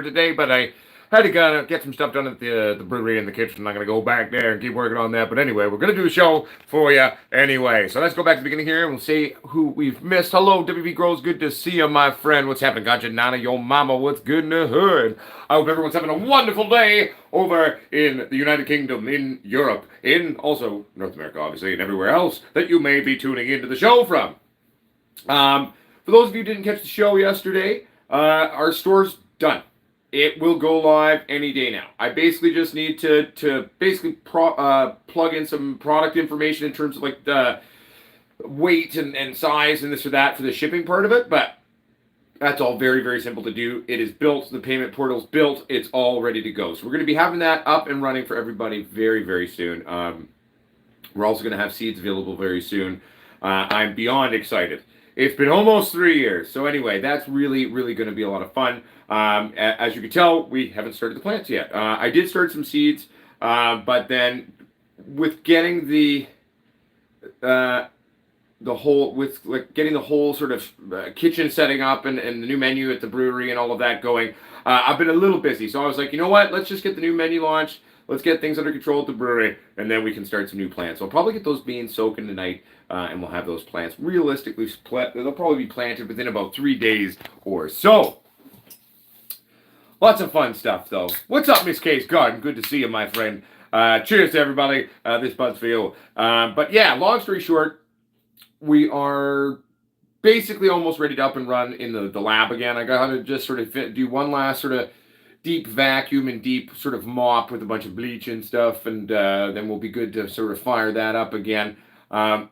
today, but I had to kind of get some stuff done at the brewery in the kitchen. I'm not going to go back there and keep working on that. But anyway, we're going to do a show for you anyway. So let's go back to the beginning here and we'll see who we've missed. Hello, WB Grows. Good to see you, my friend. What's happening? Gotcha, Nana, yo mama. What's good in the hood? I hope everyone's having a wonderful day over in the United Kingdom, in Europe, in also North America, obviously, and everywhere else that you may be tuning into the show from. For those of you who didn't catch the show yesterday, our store's done. It will go live any day now. I basically just need to basically plug in some product information in terms of like the weight and size and this or that for the shipping part of it, but that's all very, very simple to do. It is built. The payment portal's built. It's all ready to go. So we're going to be having that up and running for everybody very, very soon. We're also going to have seeds available very soon. I'm beyond excited. It's been almost 3 years. So anyway, that's really, really going to be a lot of fun. As you can tell, we haven't started the plants yet. I did start some seeds, but then with getting the whole sort of kitchen setting up and the new menu at the brewery and all of that going, I've been a little busy. So I was like, you know what? Let's just get the new menu launched. Let's get things under control at the brewery, and then we can start some new plants. So I'll probably get those beans soaking tonight, and we'll have those plants realistically split. They'll probably be planted within about 3 days or so. Lots of fun stuff, though. What's up, Miss K's Garden? Good to see you, my friend. Cheers to everybody. This bud's for you. But yeah, long story short, we are basically almost ready to up and run in the lab again. I got to just sort of do one last sort of deep vacuum and deep sort of mop with a bunch of bleach and stuff, and then we'll be good to sort of fire that up again. I'm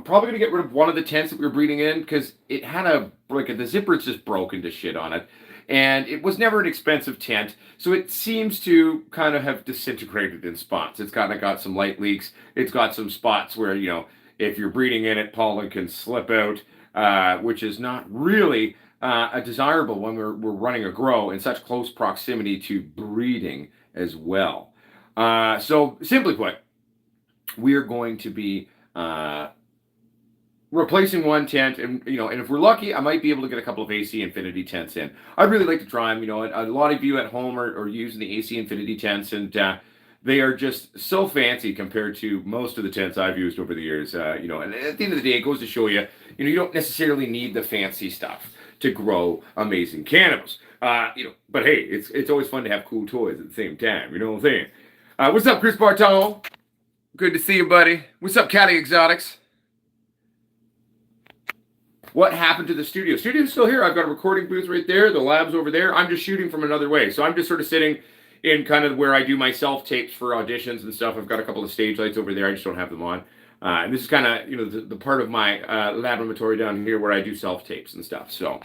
probably going to get rid of one of the tents that we were breeding in because it had the zipper's just broken to shit on it. And it was never an expensive tent, so it seems to kind of have disintegrated in spots. It's kind of got some light leaks. It's got some spots where, you know, if you're breeding in it, pollen can slip out, which is not really a desirable when we're running a grow in such close proximity to breeding as well. So simply put, we're going to be replacing one tent, and if we're lucky, I might be able to get a couple of AC Infinity tents in. I'd really like to try them. A lot of you at home are using the AC Infinity tents, and they are just so fancy compared to most of the tents I've used over the years. And at the end of the day, it goes to show you, you don't necessarily need the fancy stuff to grow amazing cannabis. But hey, it's always fun to have cool toys at the same time. You know what I'm saying? What's up, Chris Bartolo? Good to see you, buddy. What's up, Cali Exotics? What happened to the studio? Studio's still here. I've got a recording booth right there. The lab's over there. I'm just shooting from another way. So I'm just sort of sitting in kind of where I do my self-tapes for auditions and stuff. I've got a couple of stage lights over there. I just don't have them on. And this is kind of, the part of my laboratory down here where I do self-tapes and stuff. So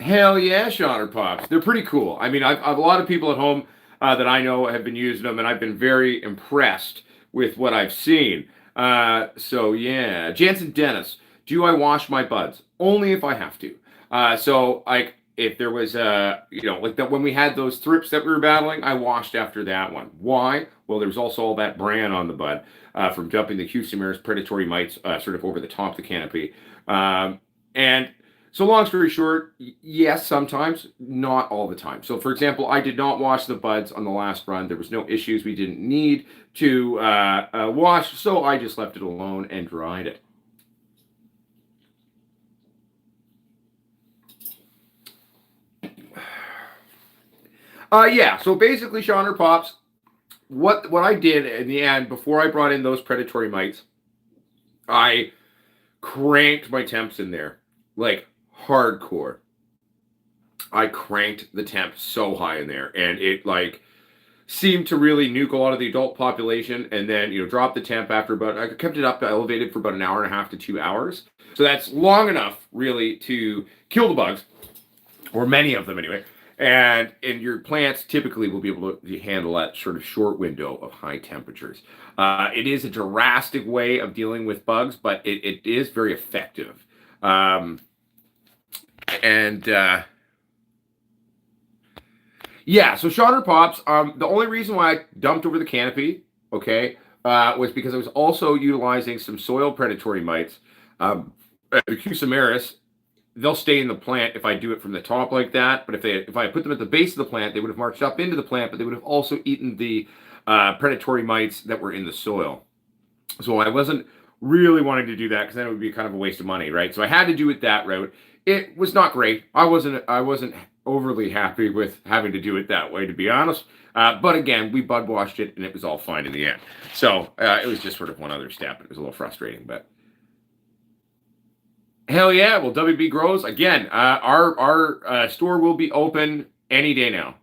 hell yeah, Shonner Pops. They're pretty cool. I mean, I've a lot of people at home that I know have been using them, and I've been very impressed with what I've seen. So yeah, Jansen Dennis, do I wash my buds? Only if I have to. So like if there was like that when we had those thrips that we were battling, I washed after that one. Why? Well, there was also all that bran on the bud from dumping the Q-Samaras predatory mites sort of over the top of the canopy. And so long story short, yes, sometimes, not all the time. So for example, I did not wash the buds on the last run. There was no issues. We didn't need to wash, so I just left it alone and dried it. Yeah, so basically, Shonner Pops, what I did in the end, before I brought in those predatory mites, I cranked my temps in there, like hardcore. I cranked the temp so high in there, and it like seemed to really nuke a lot of the adult population, and then drop the temp after about, I kept it up elevated for about an hour and a half to 2 hours. So that's long enough really to kill the bugs, or many of them anyway. And your plants typically will be able to handle that sort of short window of high temperatures. It is a drastic way of dealing with bugs, but it is very effective. Yeah, so Shonner Pops, the only reason why I dumped over the canopy, okay, was because I was also utilizing some soil predatory mites, the Q-Samaras, they'll stay in the plant if I do it from the top like that. But if I put them at the base of the plant, they would have marched up into the plant, but they would have also eaten the predatory mites that were in the soil. So I wasn't really wanting to do that because then it would be kind of a waste of money, right? So I had to do it that route. It was not great. I wasn't overly happy with having to do it that way, to be honest. But again, we bud washed it and it was all fine in the end. So it was just sort of one other step. It was a little frustrating, but hell yeah. Well, WB Grows, again, our store will be open any day now.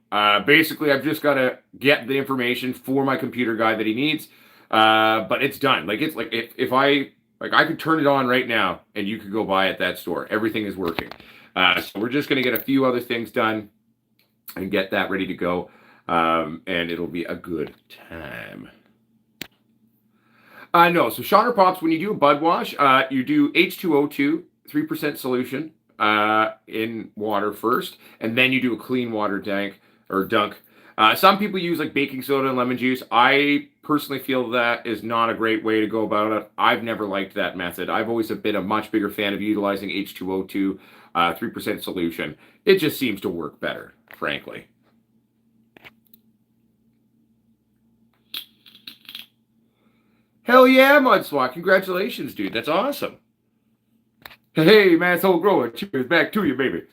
Basically, I've just got to get the information for my computer guy that he needs. But it's done. Like it's like if I like I could turn it on right now and you could go buy at that store. Everything is working. So we're just going to get a few other things done and get that ready to go. And it'll be a good time. No, so Shonner Pops, when you do a bud wash, you do H2O2, 3% solution in water first, and then you do a clean water dunk. Some people use like baking soda and lemon juice. I personally feel that is not a great way to go about it. I've never liked that method. I've always been a much bigger fan of utilizing H2O2, 3% solution. It just seems to work better, frankly. Hell yeah, Mudswat. Congratulations, dude. That's awesome. Hey, man, soul grower. Cheers back to you, baby.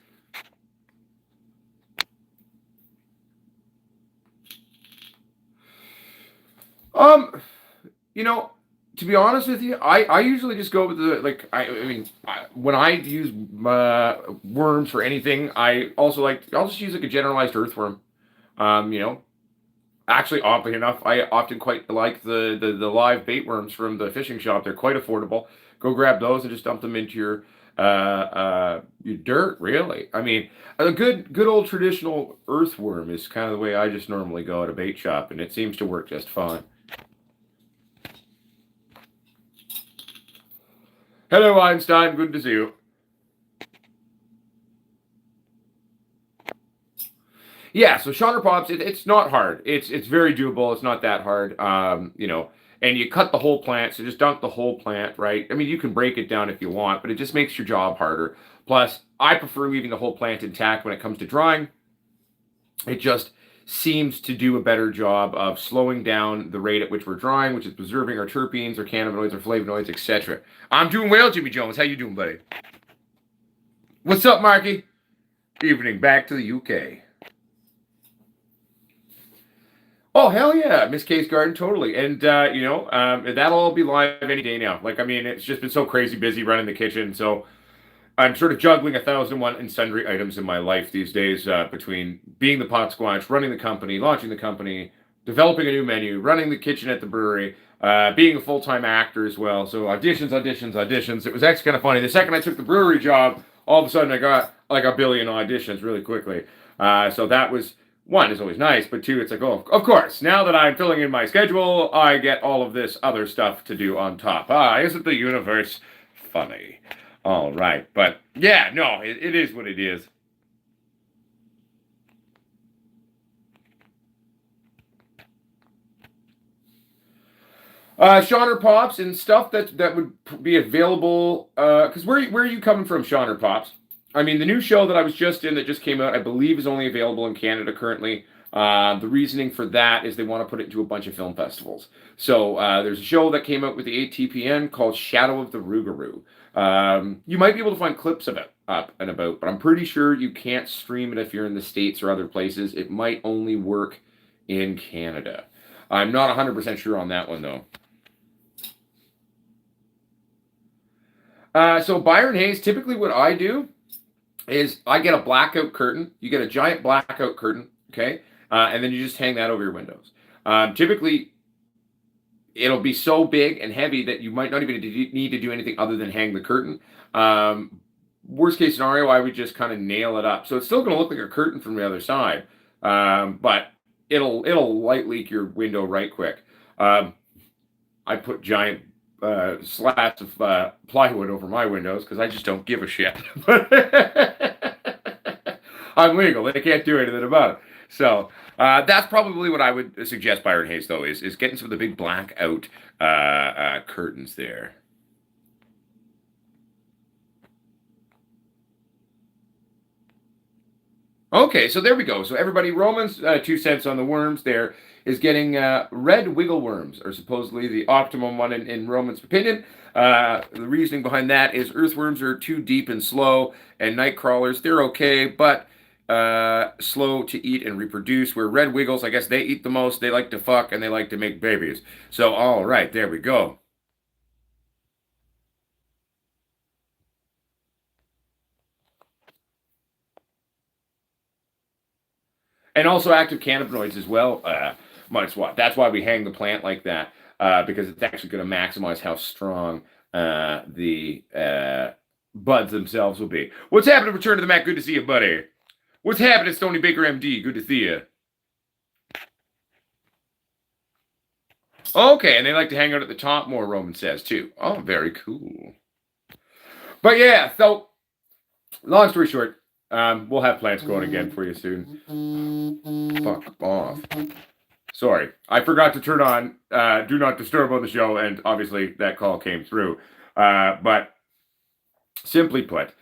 You know, to be honest with you, I usually just go with the, like, when I use worms for anything, I'll just use like a generalized earthworm. You know, actually, oddly enough, I often quite like the live bait worms from the fishing shop. They're quite affordable. Go grab those and just dump them into your dirt. Really, I mean, a good old traditional earthworm is kind of the way I just normally go at a bait shop, and it seems to work just fine. Hello, Einstein. Good to see you. Yeah, so Shonner Pops, it's not hard. It's very doable. It's not that hard. You know, and you cut the whole plant, so just dunk the whole plant, right? I mean, you can break it down if you want, but it just makes your job harder. Plus, I prefer leaving the whole plant intact when it comes to drying. It just seems to do a better job of slowing down the rate at which we're drying, which is preserving our terpenes, our cannabinoids, our flavonoids, etc. I'm doing well, Jimmy Jones. How you doing, buddy? What's up, Marky? Evening back to the UK. Oh, hell yeah, Miss K's Garden, totally. And, you know, that'll all be live any day now. Like, I mean, it's just been so crazy busy running the kitchen. So I'm sort of juggling 1,001 and sundry items in my life these days between being the Potsquatch, running the company, launching the company, developing a new menu, running the kitchen at the brewery, being a full-time actor as well. So auditions. It was actually kind of funny. The second I took the brewery job, all of a sudden I got like a billion auditions really quickly. So that was, one, is always nice, but two, it's like, oh, of course, now that I'm filling in my schedule, I get all of this other stuff to do on top. Isn't the universe funny? All right, but yeah, no, it is what it is. Shonner Pops and stuff that would be available. Because where are you coming from, Shonner Pops? I mean, the new show that I was just in that just came out, I believe, is only available in Canada currently. The reasoning for that is they want to put it into a bunch of film festivals. So there's a show that came out with the ATPN called Shadow of the Rougarou. You might be able to find clips of it up and about, but I'm pretty sure you can't stream it if you're in the States or other places. It might only work in Canada. I'm not 100% sure on that one, though. So Byron Hayes, typically what I do is I get a blackout curtain. You get a giant blackout curtain, okay? And then you just hang that over your windows. Typically, it'll be so big and heavy that you might not even need to do anything other than hang the curtain. Worst case scenario, I would just kind of nail it up. So it's still going to look like a curtain from the other side, but it'll light leak your window right quick. I put giant slats of plywood over my windows because I just don't give a shit. I'm legal. They can't do anything about it. So that's probably what I would suggest, Byron Hayes, though, is getting some of the big blackout curtains there. Okay, so there we go. So everybody, Roman's 2 cents on the worms there is getting red wiggle worms, are supposedly the optimum one in Roman's opinion. The reasoning behind that is earthworms are too deep and slow, and night crawlers, they're okay, but slow to eat and reproduce. Where red wiggles, I guess they eat the most, they like to fuck, and they like to make babies. So, all right, there we go. And also active cannabinoids as well. Much what that's why we hang the plant like that, because it's actually going to maximize how strong the buds themselves will be. What's happening? Return to the Mac. Good to see you, buddy. What's happening, Stony Baker MD? Good to see you. Okay, and they like to hang out at the top more. Roman says too. Oh, very cool. But yeah, so long story short, we'll have plants going again for you soon. Fuck off. Sorry, I forgot to turn on Do Not Disturb on the show, and obviously that call came through. But simply put,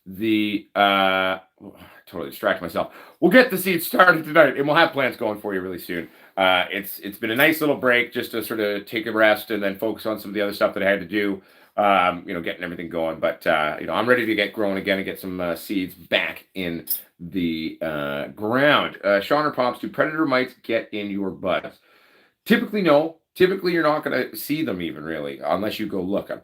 the totally distract myself. We'll get the seeds started tonight, and we'll have plans going for you really soon. It's been a nice little break just to sort of take a rest and then focus on some of the other stuff that I had to do. Getting everything going. But I'm ready to get growing again and get some seeds back in the ground. Sean or Pops, do predator mites get in your buds? Typically, no. Typically, you're not going to see them even really, unless you go looking.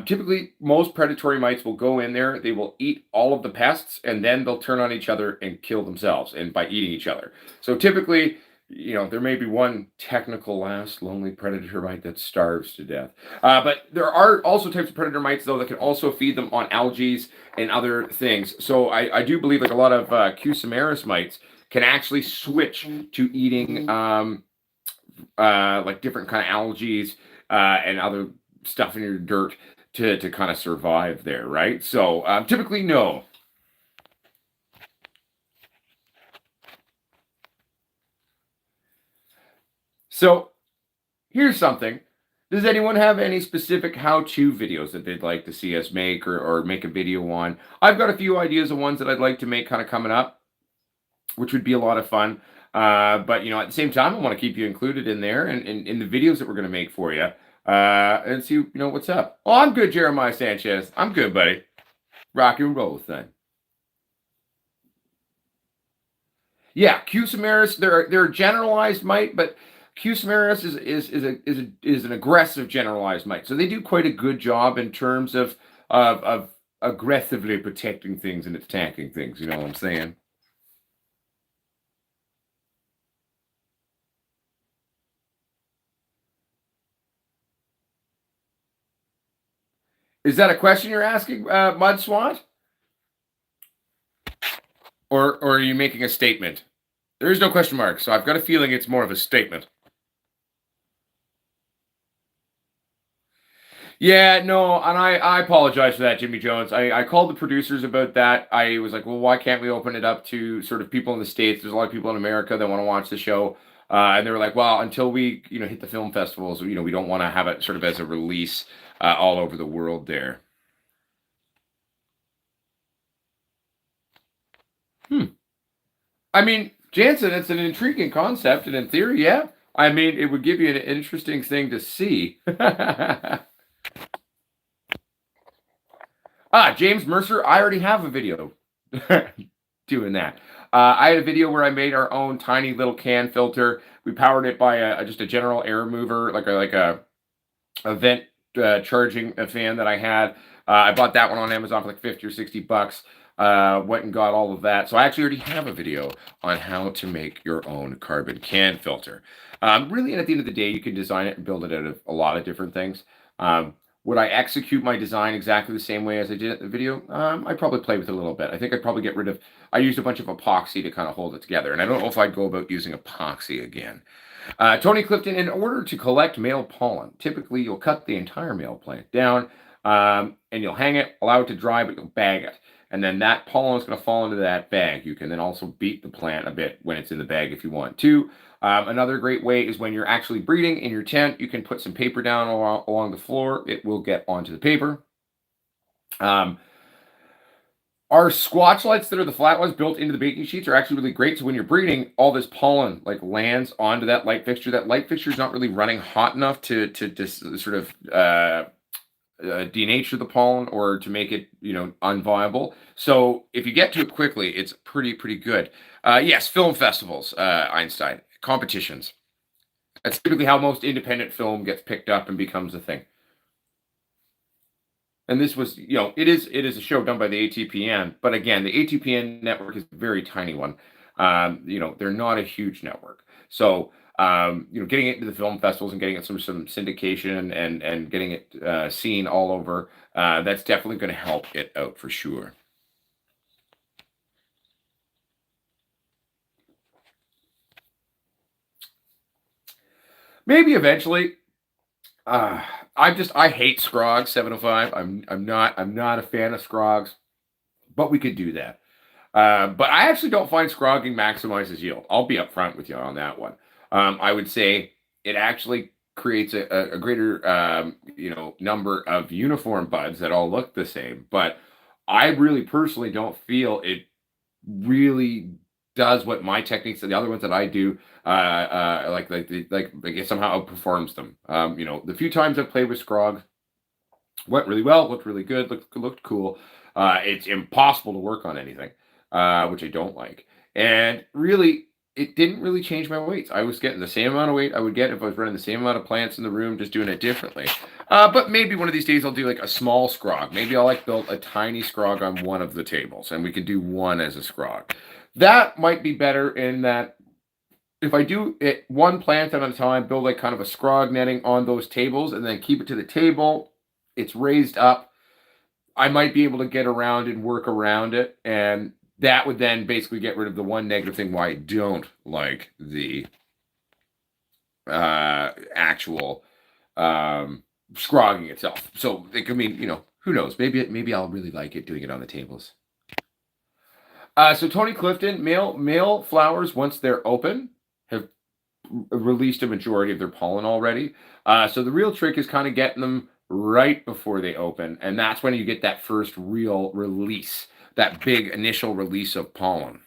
Typically, most predatory mites will go in there. They will eat all of the pests, and then they'll turn on each other and kill themselves, and by eating each other. So typically, there may be one technical last lonely predator mite that starves to death. But there are also types of predator mites, though, that can also feed them on algae and other things. So I do believe like a lot of Cusimaris mites can actually switch to eating like different kind of algae and other stuff in your dirt to kind of survive there, right? So typically, no. So here's something. Does anyone have any specific how-to videos that they'd like to see us make or make a video on? I've got a few ideas of ones that I'd like to make kind of coming up, which would be a lot of fun. But at the same time, I want to keep you included in there and in the videos that we're going to make for you, and see what's up. Oh, I'm good, Jeremiah Sanchez. I'm good, buddy. Rock and roll thing. Yeah, Cusimaris. They're a generalized mite, but Cusimaris is an aggressive generalized mite. So they do quite a good job in terms of aggressively protecting things and attacking things. You know what I'm saying? Is that a question you're asking, Mud Swat? Or are you making a statement? There is no question mark, so I've got a feeling it's more of a statement. Yeah, no, and I apologize for that, Jimmy Jones. I called the producers about that. I was like, well, why can't we open it up to sort of people in the States? There's a lot of people in America that want to watch the show. And they were like, well, until we, hit the film festivals, we don't want to have it sort of as a release all over the world there. Hmm. I mean, Jansen, it's an intriguing concept, and in theory, yeah. I mean, it would give you an interesting thing to see. James Mercer, I already have a video doing that. I had a video where I made our own tiny little can filter. We powered it by just a general air mover, like a vent charging a fan that I had. I bought that one on Amazon for like 50 or $60. Went and got all of that. So I actually already have a video on how to make your own carbon can filter. Really, and at the end of the day, you can design it and build it out of a lot of different things. Would I execute my design exactly the same way as I did in the video? I'd probably play with it a little bit. I think I'd probably get rid of, I used a bunch of epoxy to kind of hold it together. And I don't know if I'd go about using epoxy again. Tony Clifton, in order to collect male pollen, typically you'll cut the entire male plant down and you'll hang it, allow it to dry, but you'll bag it. And then that pollen is going to fall into that bag. You can then also beat the plant a bit when it's in the bag if you want to. Another great way is when you're actually breeding in your tent, you can put some paper down along the floor. It will get onto the paper. Our squatch lights that are the flat ones built into the baking sheets are actually really great. So when you're breeding, all this pollen like lands onto that light fixture. That light fixture is not really running hot enough to just sort of denature the pollen or to make it, unviable. So if you get to it quickly, it's pretty good. Yes, film festivals, Einstein competitions. That's typically how most independent film gets picked up and becomes a thing. And this was, it is a show done by the ATPN, but again, the ATPN network is a very tiny one. They're not a huge network. So, getting it into the film festivals and getting it some syndication and getting it seen all over, that's definitely going to help it out for sure. Maybe eventually. I hate Scrog 705. I'm not a fan of Scrogs, but we could do that. But I actually don't find scrogging maximizes yield. I'll be upfront with you on that one. I would say it actually creates a greater number of uniform buds that all look the same. But I really personally don't feel it really does what my techniques and the other ones that I do like it somehow outperforms them. The few times I've played with Scrog went really well, looked really good, looked cool. It's impossible to work on anything, which I don't like. And really, it didn't really change my weights. I was getting the same amount of weight I would get if I was running the same amount of plants in the room, just doing it differently. But maybe one of these days I'll do like a small scrog. Maybe I'll build a tiny scrog on one of the tables, and we can do one as a scrog. That might be better in that if I do it one plant at a time, build like kind of a scrog netting on those tables, and then keep it to the table. It's raised up. I might be able to get around and work around it, and that would then basically get rid of the one negative thing why I don't like the actual scrogging itself. So who knows? Maybe I'll really like it doing it on the tables. So Tony Clifton, male flowers once they're open have released a majority of their pollen already. So the real trick is kind of getting them right before they open, and that's when you get that first real release, that big initial release of pollen.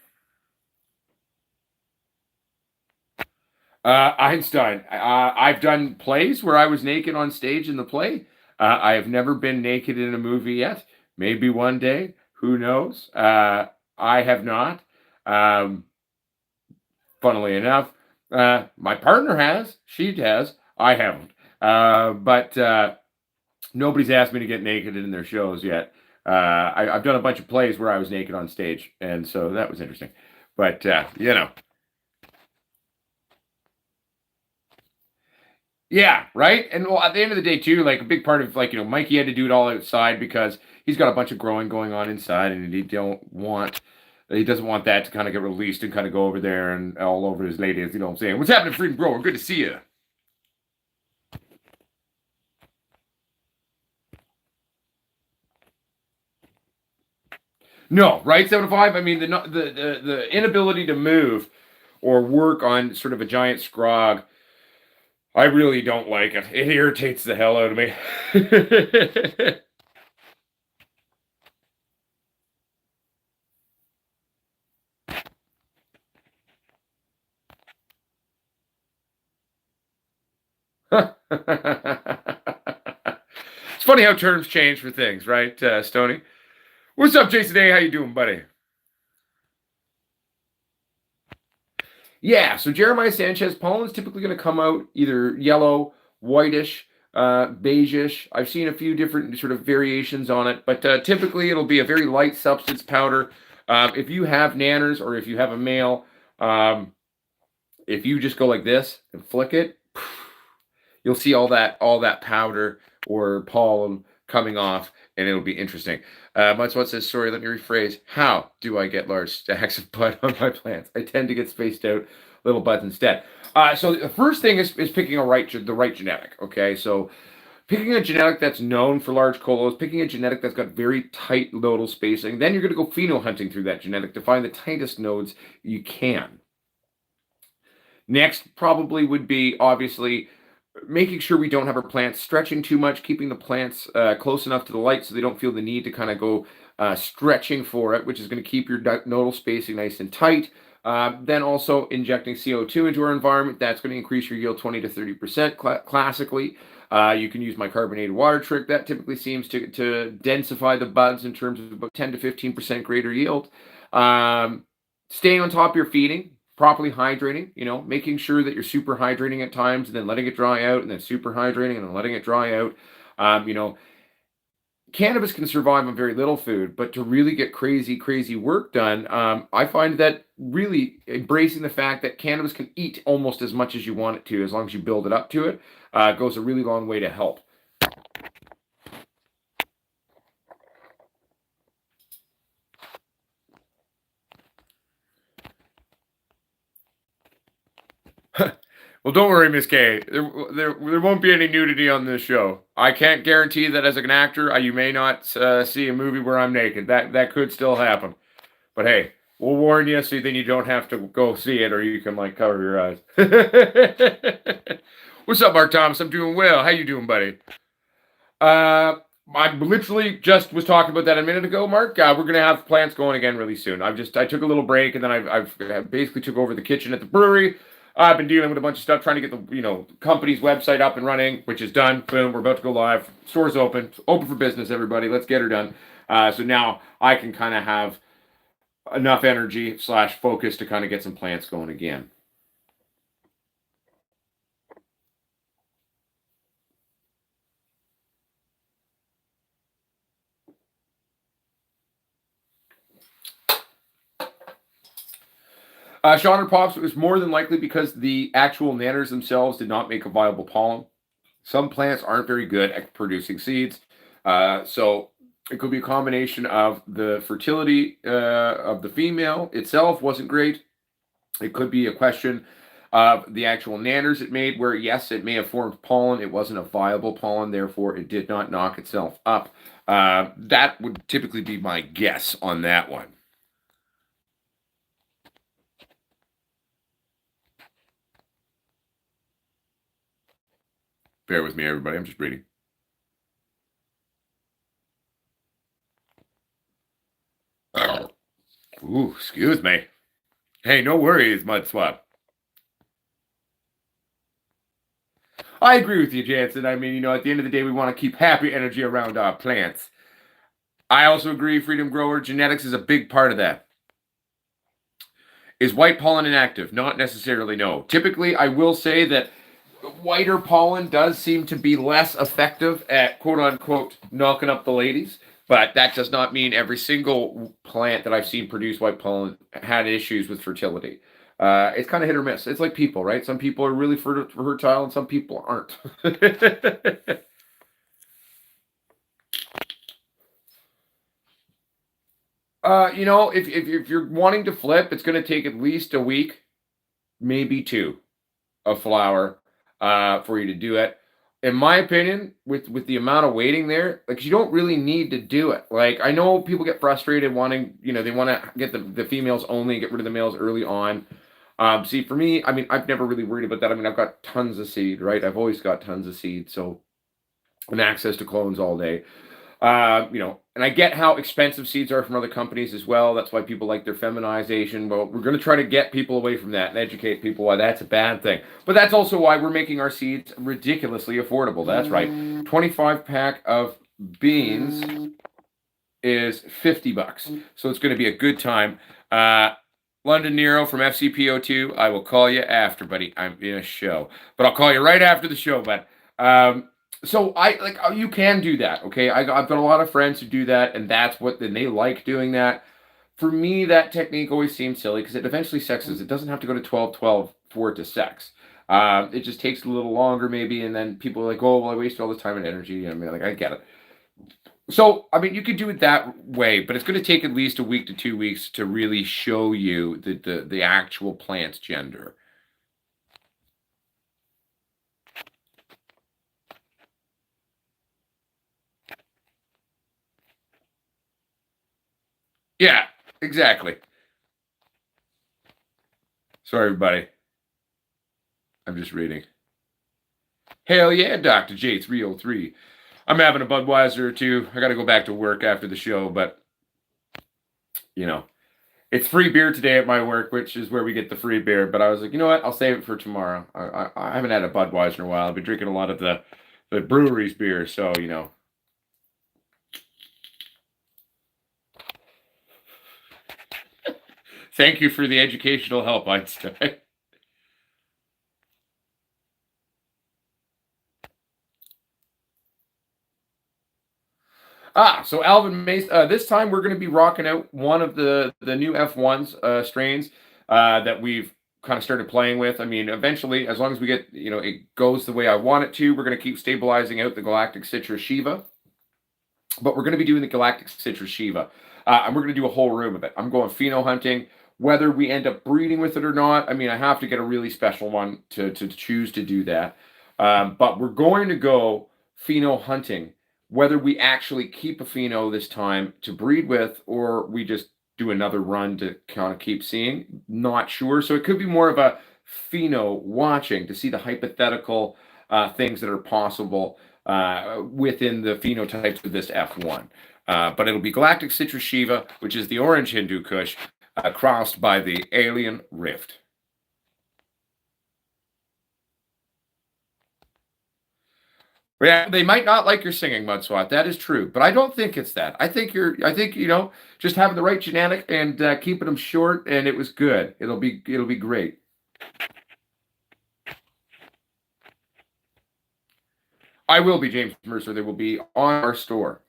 Einstein, I've done plays where I was naked on stage in the play. I have never been naked in a movie yet. Maybe one day. Who knows? I have not. Funnily enough, my partner has. She has. I haven't. But nobody's asked me to get naked in their shows yet. I've done a bunch of plays where I was naked on stage, and so that was interesting. But yeah, right. And well, at the end of the day, too, like a big part of Mikey had to do it all outside because he's got a bunch of growing going on inside, and he doesn't want that to kind of get released and kind of go over there and all over his ladies. You know what I'm saying? What's happening, Freedom Grower? Good to see you. No, right, 705. I mean, the inability to move or work on sort of a giant scrog, I really don't like it. It irritates the hell out of me. It's funny how terms change for things, right, Stony? What's up, Jason A? How you doing, buddy? Yeah, so Jeremiah Sanchez pollen is typically going to come out either yellow, whitish, beigeish. I've seen a few different sort of variations on it, but typically it'll be a very light substance powder. If you have nanners or if you have a male, if you just go like this and flick it, you'll see all that powder or pollen coming off, and it'll be interesting. Mudswat says, sorry, let me rephrase. How do I get large stacks of bud on my plants? I tend to get spaced out little buds instead. So the first thing is picking the right genetic. Okay, so picking a genetic that's known for large colos, picking a genetic that's got very tight nodal spacing. Then you're going to go pheno hunting through that genetic to find the tightest nodes you can. Next, probably would be obviously making sure we don't have our plants stretching too much, keeping the plants close enough to the light so they don't feel the need to kind of go stretching for it, which is going to keep your nodal spacing nice and tight. Then also injecting CO2 into our environment. That's going to increase your yield 20 to 30% classically. You can use my carbonated water trick. That typically seems to densify the buds in terms of about 10 to 15% greater yield. Staying on top of your feeding, properly hydrating, making sure that you're super hydrating at times and then letting it dry out and then super hydrating and then letting it dry out. Cannabis can survive on very little food, but to really get crazy work done, I find that really embracing the fact that cannabis can eat almost as much as you want it to, as long as you build it up to it, goes a really long way to help. Well, don't worry, Miss K. There won't be any nudity on this show. I can't guarantee that as an actor, you may not see a movie where I'm naked. That could still happen. But hey, we'll warn you so then you don't have to go see it, or you can cover your eyes. What's up, Mark Thomas? I'm doing well. How you doing, buddy? I literally just was talking about that a minute ago, Mark. We're gonna have plants going again really soon. I took a little break and then I've basically took over the kitchen at the brewery. I've been dealing with a bunch of stuff, trying to get the company's website up and running, which is done. Boom, we're about to go live. Store's open for business. Everybody, let's get her done. So now I can kind of have enough energy / focus to kind of get some plants going again. Sean Pops, it was more than likely because the actual nanners themselves did not make a viable pollen. Some plants aren't very good at producing seeds. So it could be a combination of the fertility of the female itself wasn't great. It could be a question of the actual nanners it made, where yes, it may have formed pollen. It wasn't a viable pollen, therefore it did not knock itself up. That would typically be my guess on that one. Bear with me, everybody. I'm just reading. Ooh, excuse me. Hey, no worries, Mud Swap. I agree with you, Jansen. I mean, at the end of the day, we want to keep happy energy around our plants. I also agree, Freedom Grower, genetics is a big part of that. Is white pollen inactive? Not necessarily, no. Typically, I will say that whiter pollen does seem to be less effective at quote-unquote knocking up the ladies, but that does not mean every single plant that I've seen produce white pollen had issues with fertility. It's kind of hit or miss. It's like people, right? Some people are really fertile and some people aren't. If you're wanting to flip, it's going to take at least a week, maybe two, of flower for you to do it. In my opinion, with the amount of waiting there, you don't really need to do it. I know people get frustrated wanting, they want to get the females only, get rid of the males early on. See, for me, I mean, I've never really worried about that. I mean, I've got tons of seed, right? I've always got tons of seed, so and access to clones all day. And I get how expensive seeds are from other companies as well. That's why people like their feminization. Well, we're going to try to get people away from that and educate people why that's a bad thing. But that's also why we're making our seeds ridiculously affordable. That's right. 25-pack of beans is $50. So it's going to be a good time. London Nero from FCPO2, I will call you after, buddy. I'm in a show. But I'll call you right after the show, bud. So you can do that, okay? I've got a lot of friends who do that, and they like doing that. For me, that technique always seems silly because it eventually sexes. It doesn't have to go to 12-12 for it to sex. It just takes a little longer maybe, and then people are like, oh, well, I wasted all this time and energy. I mean, I get it. So, I mean, you could do it that way, but it's going to take at least a week to 2 weeks to really show you the actual plant's gender. Yeah, exactly. Sorry, everybody. I'm just reading. Hell yeah, Dr. J303. I'm having a Budweiser or two. I got to go back to work after the show, but you know, it's free beer today at my work, which is where we get the free beer. But I was like, you know what? I'll save it for tomorrow. I haven't had a Budweiser in a while. I've been drinking a lot of the brewery's beer, so you know. Thank you for the educational help, Einstein. So Alvin Mace, this time we're going to be rocking out one of the new F1s strains that we've kind of started playing with. I mean, eventually, as long as we get, it goes the way I want it to, we're going to keep stabilizing out the Galactic Citrus Shiva. But we're going to be doing the Galactic Citrus Shiva. And we're going to do a whole room of it. I'm going pheno hunting. Whether we end up breeding with it or not, I mean, I have to get a really special one to choose to do that. But we're going to go pheno hunting. Whether we actually keep a pheno this time to breed with, or we just do another run to kind of keep seeing, not sure. So it could be more of a pheno watching to see the hypothetical things that are possible within the phenotypes of this F1. But it'll be Galactic Citrus Shiva, which is the orange Hindu Kush, crossed by the Alien Rift. Yeah, they might not like your singing, Mudswat. That is true, but I don't think it's that. I think just having the right genetic and keeping them short, and it was good. It'll be great. I will be, James Mercer. They will be on our store.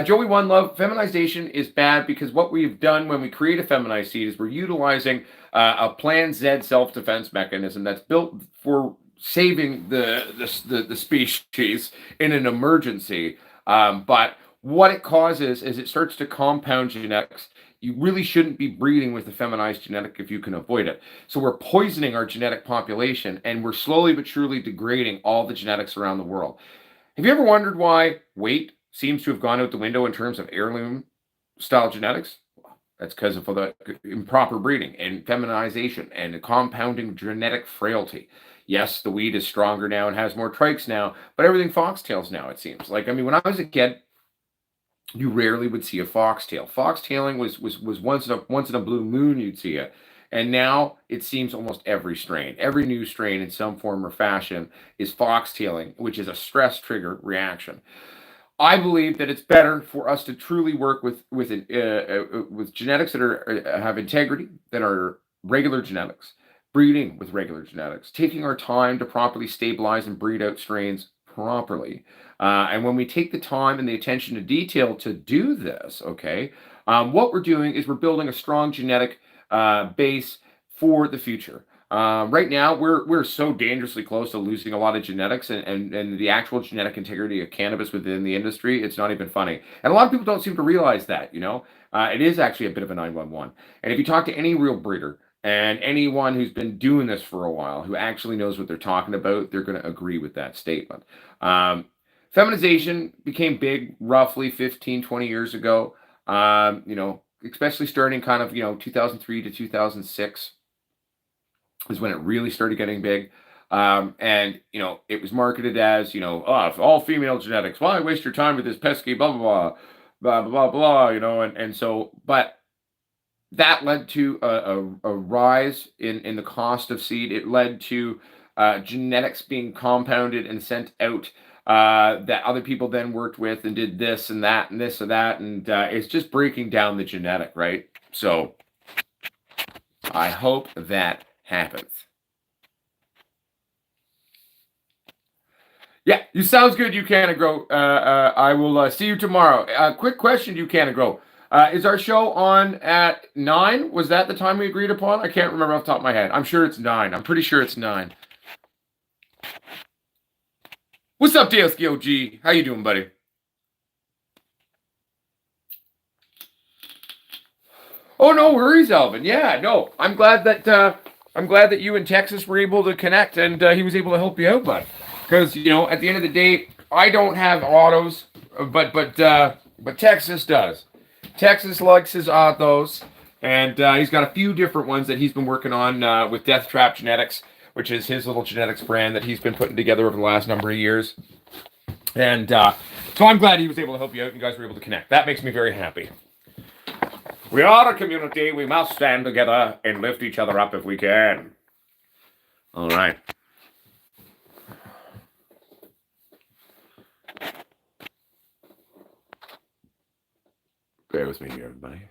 Joey One Love, feminization is bad because what we've done when we create a feminized seed is we're utilizing a Plan Z self-defense mechanism that's built for saving the species in an emergency. But what it causes is it starts to compound genetics. You really shouldn't be breeding with a feminized genetic if you can avoid it. So we're poisoning our genetic population, and we're slowly but surely degrading all the genetics around the world. Have you ever wondered why weight seems to have gone out the window in terms of heirloom style genetics? That's because of the improper breeding and feminization and the compounding genetic frailty. Yes, the weed is stronger now and has more trikes now, but everything foxtails now, it seems. Like, I mean, when I was a kid, you rarely would see a foxtail. Foxtailing was once in a blue moon you'd see it. And now it seems almost every strain, every new strain in some form or fashion is foxtailing, which is a stress trigger reaction. I believe that it's better for us to truly work with genetics that have integrity, that are regular genetics, breeding with regular genetics, taking our time to properly stabilize and breed out strains properly. And when we take the time and the attention to detail to do this, okay, what we're doing is we're building a strong genetic base for the future. Right now, we're so dangerously close to losing a lot of genetics and the actual genetic integrity of cannabis within the industry. It's not even funny. And a lot of people don't seem to realize that, it is actually a bit of a 911. And if you talk to any real breeder and anyone who's been doing this for a while, who actually knows what they're talking about, they're going to agree with that statement. Feminization became big roughly 15, 20 years ago, especially starting kind of, 2003 to 2006 is when it really started getting big. And, it was marketed as, all female genetics. Why waste your time with this pesky blah, blah, blah, blah, blah, blah, and so, but that led to a rise in the cost of seed. It led to genetics being compounded and sent out that other people then worked with and did this and that and this and that. And it's just breaking down the genetic, right? So I hope that happens. Yeah, you sounds good, you can grow. I will see you tomorrow. Quick question, you can grow. Is our show on at 9? Was that the time we agreed upon? I can't remember off the top of my head. I'm sure it's 9. I'm pretty sure it's 9. What's up, Daleski OG? How you doing, buddy? Oh, no worries, Alvin. Yeah, no. I'm glad that you and Texas were able to connect and he was able to help you out, bud. Because, at the end of the day, I don't have autos, but Texas does. Texas likes his autos, and he's got a few different ones that he's been working on with Death Trap Genetics, which is his little genetics brand that he's been putting together over the last number of years. And so I'm glad he was able to help you out and you guys were able to connect. That makes me very happy. We are a community. We must stand together and lift each other up if we can. All right. Bear with me here, everybody.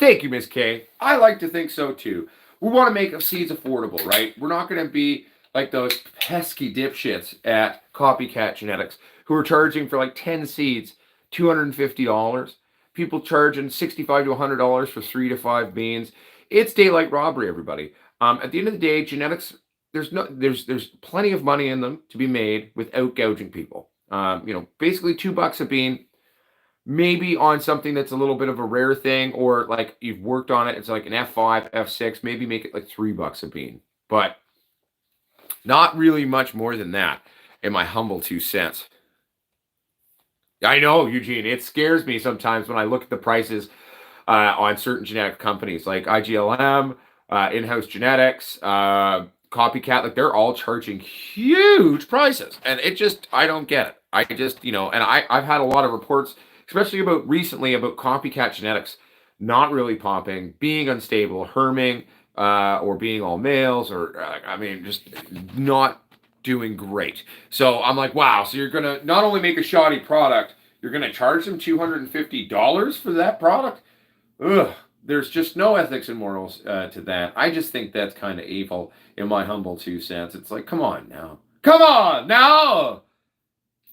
Thank you, Miss K. I like to think so too. We want to make seeds affordable, right? We're not going to be like those pesky dipshits at Copycat Genetics who are charging for like 10 seeds $250. People charging $65 to $100 for 3 to 5 beans. It's daylight robbery, everybody. At the end of the day, genetics, there's plenty of money in them to be made without gouging people. Basically $2 a bean. Maybe on something that's a little bit of a rare thing, or like you've worked on it, it's like an F5, F6, maybe make it like $3 a bean. But not really much more than that, in my humble 2 cents. I know, Eugene, it scares me sometimes when I look at the prices on certain genetic companies like IGLM, In-House Genetics, Copycat. Like they're all charging huge prices, and I don't get it. And I've had a lot of reports, especially recently about Copycat Genetics not really popping, being unstable, herming, or being all males, or just not doing great. So I'm like, wow, so you're gonna not only make a shoddy product, you're gonna charge them $250 for that product? Ugh, there's just no ethics and morals to that. I just think that's kind of evil in my humble 2 cents. It's like, come on now. Come on now!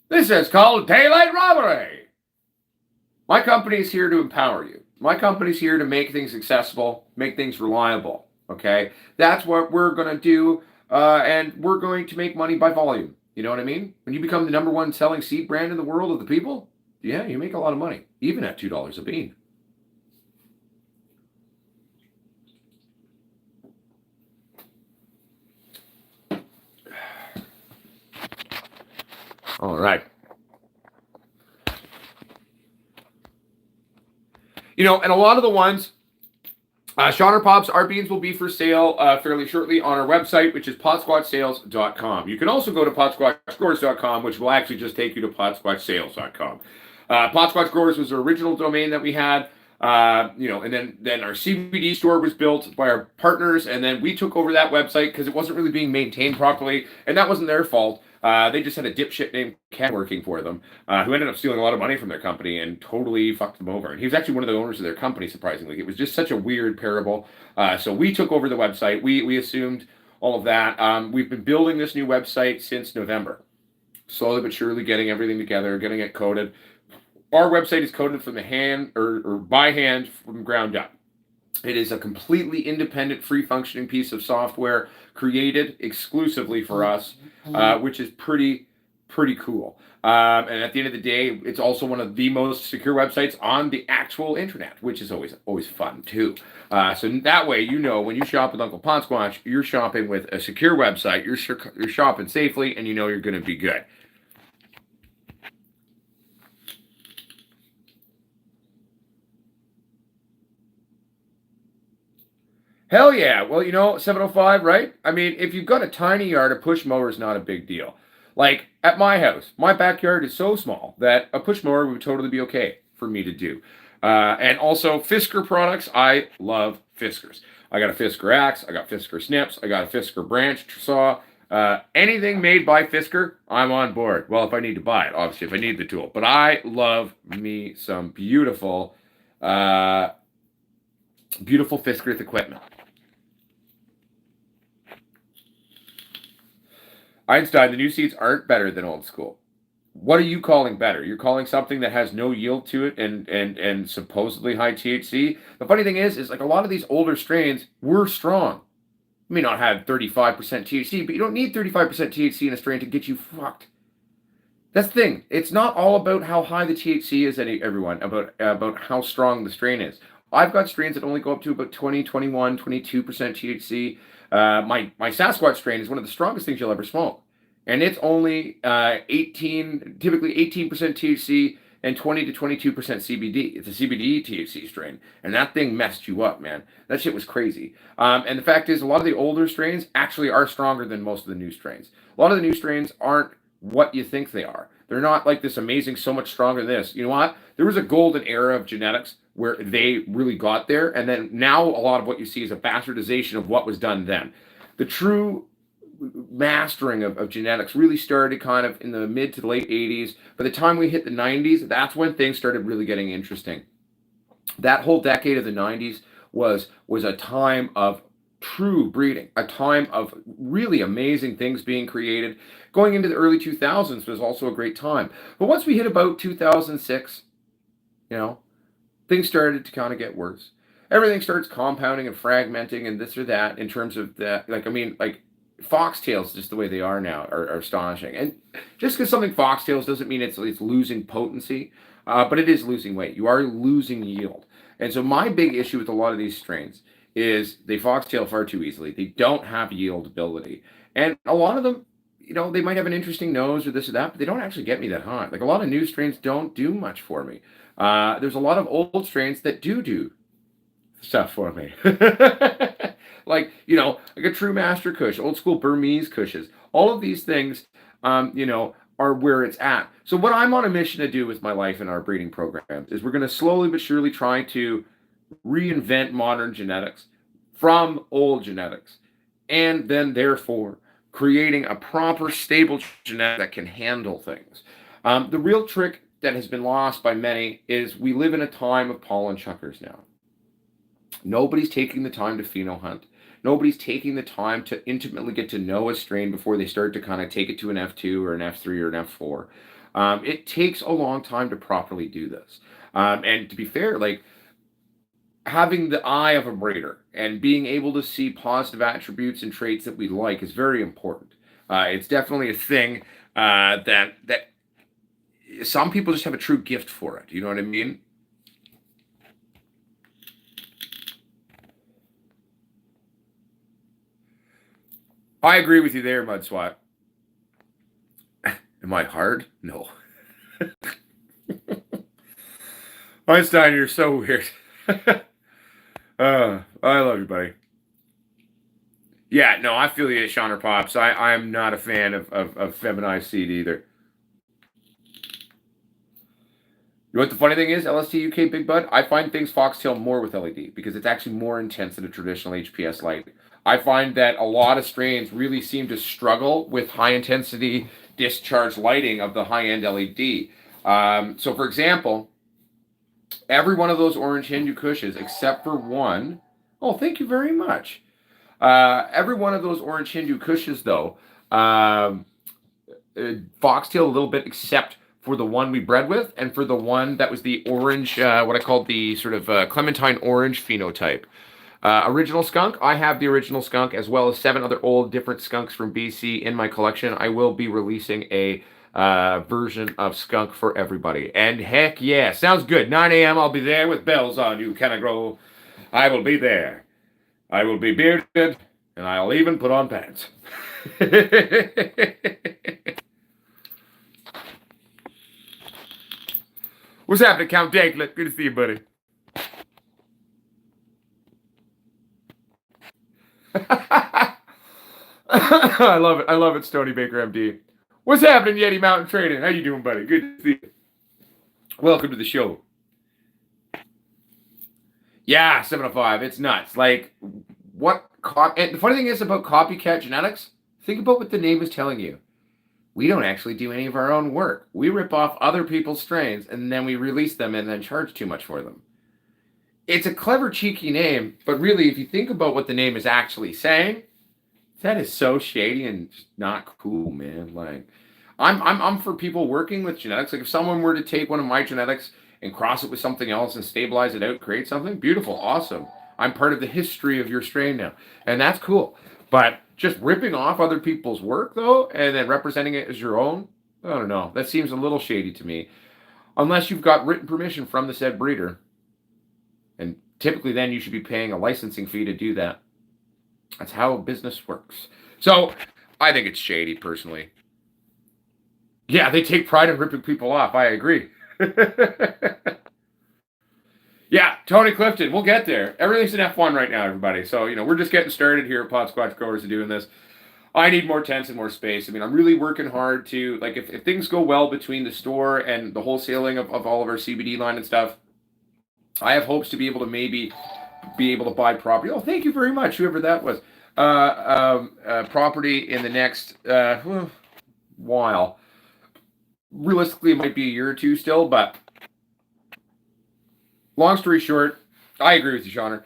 This is called daylight robbery. My company's here to empower you. My company's here to make things accessible, make things reliable. Okay? That's what we're going to do, and we're going to make money by volume. You know what I mean? When you become the #1 selling seed brand in the world of the people, yeah, you make a lot of money, even at $2 a bean. All right. And a lot of the ones, Shawner Pops, our beans will be for sale fairly shortly on our website, which is potsquatchsales.com. You can also go to potsquatchgrowers.com, which will actually just take you to potsquatchsales.com. Potsquatch Growers was the original domain that we had. And then our CBD store was built by our partners, and then we took over that website because it wasn't really being maintained properly, and that wasn't their fault. They just had a dipshit named Ken working for them, who ended up stealing a lot of money from their company and totally fucked them over. And he was actually one of the owners of their company, surprisingly. It was just such a weird parable. So we took over the website. We assumed all of that. We've been building this new website since November, slowly but surely getting everything together, getting it coded. Our website is coded from the hand or by hand from ground up. It is a completely independent, free functioning piece of software created exclusively for us, which is pretty cool. And at the end of the day, it's also one of the most secure websites on the actual internet, which is always fun too. So that way, when you shop with Uncle Potsquatch, you're shopping with a secure website. You're shopping safely, and you're going to be good. Hell yeah. Well, 705, right? I mean, if you've got a tiny yard, a push mower is not a big deal. Like at my house, my backyard is so small that a push mower would totally be okay for me to do. And also, Fisker products, I love Fiskers. I got a Fisker axe, I got Fisker snips, I got a Fisker branch saw. Anything made by Fisker, I'm on board. Well, if I need to buy it, obviously, if I need the tool. But I love me some beautiful Fisker equipment. Einstein, the new seeds aren't better than old school. What are you calling better? You're calling something that has no yield to it and supposedly high THC. The funny thing is like a lot of these older strains were strong. You may not have 35% THC, but you don't need 35% THC in a strain to get you fucked. That's the thing. It's not all about how high the THC is, everyone, about how strong the strain is. I've got strains that only go up to about 20, 21, 22% THC. My Sasquatch strain is one of the strongest things you'll ever smoke. And it's only typically 18% THC and 20 to 22% CBD. It's a CBD THC strain. And that thing messed you up, man. That shit was crazy. And the fact is, a lot of the older strains actually are stronger than most of the new strains. A lot of the new strains aren't what you think they are. They're not like this amazing, so much stronger than this. You know what? There was a golden era of genetics where they really got there, and then now a lot of what you see is a bastardization of what was done then. The true mastering of genetics really started kind of in the mid to late 80s. By the time we hit the 90s, that's when things started really getting interesting. That whole decade of the 90s was a time of true breeding, a time of really amazing things being created. Going into the early 2000s was also a great time. But once we hit about 2006, you know, things started to kind of get worse. Everything starts compounding and fragmenting and this or that in terms of that. Like, I mean, like foxtails, just the way they are now, are astonishing. And just because something foxtails doesn't mean it's losing potency, but it is losing weight. You are losing yield. And so my big issue with a lot of these strains is they foxtail far too easily. They don't have yield ability. And a lot of them, they might have an interesting nose or this or that, but they don't actually get me that hot. Like a lot of new strains don't do much for me. There's a lot of old strains that do stuff for me. Like a true master kush, old school Burmese kushes. All of these things, are where it's at. So what I'm on a mission to do with my life and our breeding programs is we're going to slowly but surely try to reinvent modern genetics from old genetics, and then therefore creating a proper stable genetic that can handle things. The real trick that has been lost by many is we live in a time of pollen chuckers now. Nobody's taking the time to pheno hunt. Nobody's taking the time to intimately get to know a strain before they start to kind of take it to an F2 or an F3 or an F4. It takes a long time to properly do this. And to be fair, like having the eye of a breeder and being able to see positive attributes and traits that we like is very important. It's definitely a thing that some people just have a true gift for it. You know what I mean? I agree with you there, Mud Swat. Am I hard? No. Einstein, you're so weird. I love you, buddy. Yeah, no, I feel you, Shauner Pops. I'm not a fan of feminized seed either. You know what the funny thing is, LST UK Big Bud? I find things foxtail more with LED because it's actually more intense than a traditional HPS light. I find that a lot of strains really seem to struggle with high intensity discharge lighting of the high end LED. So, for example, every one of those orange Hindu Kushes, except for one, oh, thank you very much. Every one of those orange Hindu Kushes, though, foxtail a little bit, except for the one we bred with, and for the one that was the orange, what I called the sort of clementine orange phenotype. Original skunk, I have the original skunk as well as 7 other old different skunks from BC in my collection. I will be releasing a version of skunk for everybody. And heck yeah, sounds good. 9 a.m. I'll be there with bells on. You cannot grow. I will be there. I will be bearded, and I'll even put on pants. What's happening, Count Danklet? Good to see you, buddy. I love it. I love it, Stony Baker MD. What's happening, Yeti Mountain Trading? How you doing, buddy? Good to see you. Welcome to the show. Yeah, 705. It's nuts. Like, what? And the funny thing is about copycat genetics, think about what the name is telling you. We don't actually do any of our own work. We rip off other people's strains, and then we release them and then charge too much for them. It's a clever, cheeky name, but really, if you think about what the name is actually saying, that is so shady and not cool, man. Like, I'm for people working with genetics. Like, if someone were to take one of my genetics and cross it with something else and stabilize it out, create something beautiful, awesome. I'm part of the history of your strain now, and that's cool. But just ripping off other people's work, though, and then representing it as your own, I don't know. That seems a little shady to me. Unless you've got written permission from the said breeder. And typically then you should be paying a licensing fee to do that. That's how business works. So I think it's shady, personally. Yeah, they take pride in ripping people off. I agree. Yeah, Tony Clifton, we'll get there. Everything's in F1 right now, everybody. So, we're just getting started here at Potsquatch Growers and doing this. I need more tents and more space. I mean, I'm really working hard to, like, if things go well between the store and the wholesaling of all of our CBD line and stuff, I have hopes to be able to maybe be able to buy property. Oh, thank you very much, whoever that was. Property in the next while. Realistically, it might be a year or two still, but long story short, I agree with you, Shauner.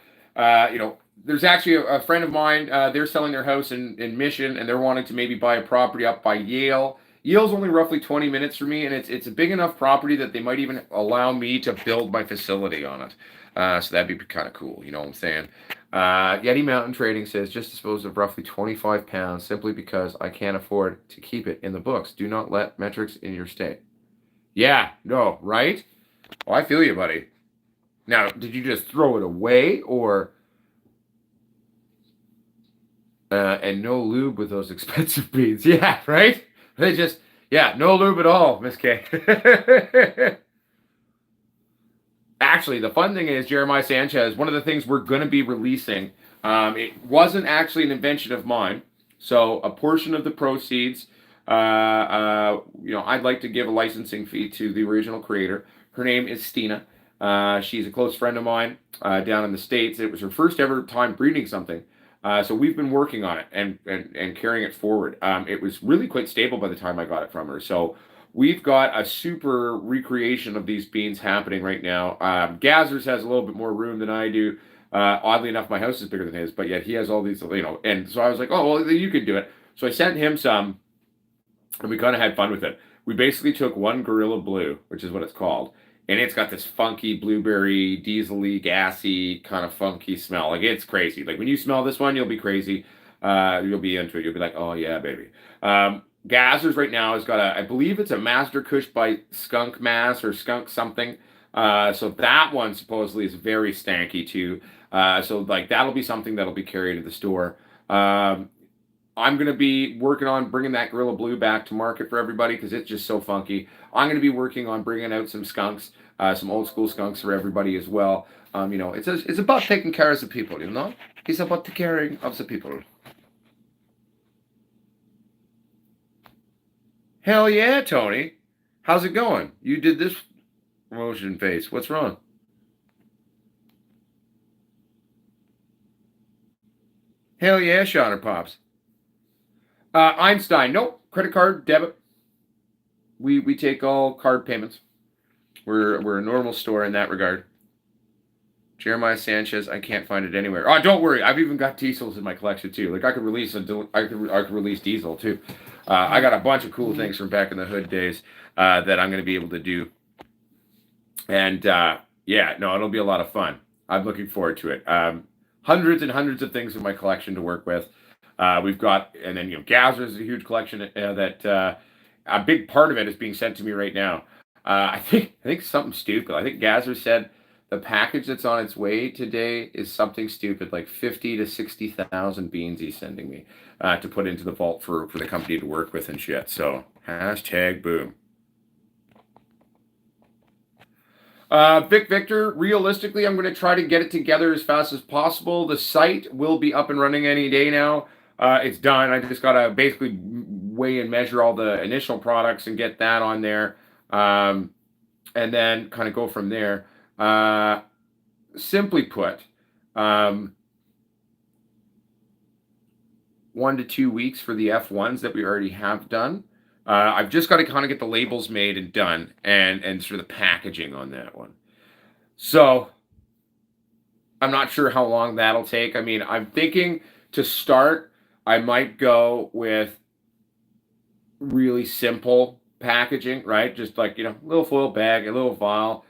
There's actually a friend of mine. They're selling their house in Mission, and they're wanting to maybe buy a property up by Yale. Yale's only roughly 20 minutes from me, and it's a big enough property that they might even allow me to build my facility on it. So that'd be kind of cool. You know what I'm saying? Yeti Mountain Trading says just disposed of roughly 25 pounds simply because I can't afford to keep it in the books. Do not let metrics in your state. Yeah, no, right? Well, I feel you, buddy. Now, did you just throw it away, or and no lube with those expensive beans? Yeah, right? They just, yeah, no lube at all, Miss K. Actually, the fun thing is, Jeremiah Sanchez, one of the things we're going to be releasing, it wasn't actually an invention of mine. So a portion of the proceeds, I'd like to give a licensing fee to the original creator. Her name is Stina. She's a close friend of mine down in the States. It was her first ever time breeding something. So we've been working on it and carrying it forward. It was really quite stable by the time I got it from her. So we've got a super recreation of these beans happening right now. Gazzers has a little bit more room than I do. Oddly enough, my house is bigger than his, but yet he has all these, and so I was like, oh, well, you could do it. So I sent him some, and we kind of had fun with it. We basically took one Gorilla Blue, which is what it's called, and it's got this funky blueberry, diesel-y, gassy, kind of funky smell. Like, it's crazy. Like, when you smell this one, you'll be crazy. You'll be into it. You'll be like, oh, yeah, baby. Gazzers right now has got I believe it's a Master Kush by Skunk Mass or Skunk something. So that one supposedly is very stanky too. So like that'll be something that'll be carried to the store. I'm going to be working on bringing that Gorilla Blue back to market for everybody because it's just so funky. I'm going to be working on bringing out some skunks, some old school skunks for everybody as well. It's about taking care of the people, you know? It's about the caring of the people. Hell yeah, Tony. How's it going? You did this motion face. What's wrong? Hell yeah, Shauner Pops. Einstein, nope. Credit card, debit. We take all card payments. We're a normal store in that regard. Jeremiah Sanchez, I can't find it anywhere. Oh, don't worry. I've even got diesels in my collection too. Like I could release I could release diesel too. I got a bunch of cool things from back in the hood days that I'm going to be able to do. And it'll be a lot of fun. I'm looking forward to it. Hundreds and hundreds of things in my collection to work with. We've got, and then Gazzers is a huge collection that a big part of it is being sent to me right now. I think something stupid. I think Gazzer said the package that's on its way today is something stupid, like 50 to 60,000 beans he's sending me to put into the vault for the company to work with and shit. So #boom. Vic Victor, realistically, I'm going to try to get it together as fast as possible. The site will be up and running any day now. It's done. I just got to basically weigh and measure all the initial products and get that on there. And then kind of go from there. Simply put, 1 to 2 weeks for the F1s that we already have done. I've just got to kind of get the labels made and done and sort of the packaging on that one. So I'm not sure how long that'll take. I mean, I'm thinking to start, I might go with really simple packaging, right? Just like, little foil bag, a little vial,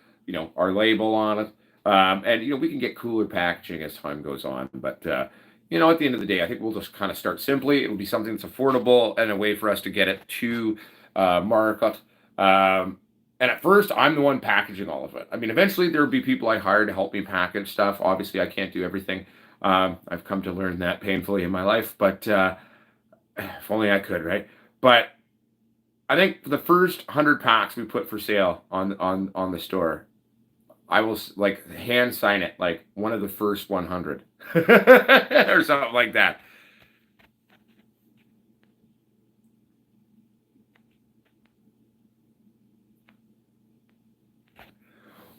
our label on it. And, we can get cooler packaging as time goes on. But, at the end of the day, I think we'll just kind of start simply. It'll be something that's affordable and a way for us to get it to market. And at first, I'm the one packaging all of it. I mean, eventually there will be people I hire to help me package stuff. Obviously, I can't do everything. I've come to learn that painfully in my life, but if only I could, right? But I think for the first 100 packs we put for sale on the store, I will hand sign it like one of the first 100 or something like that.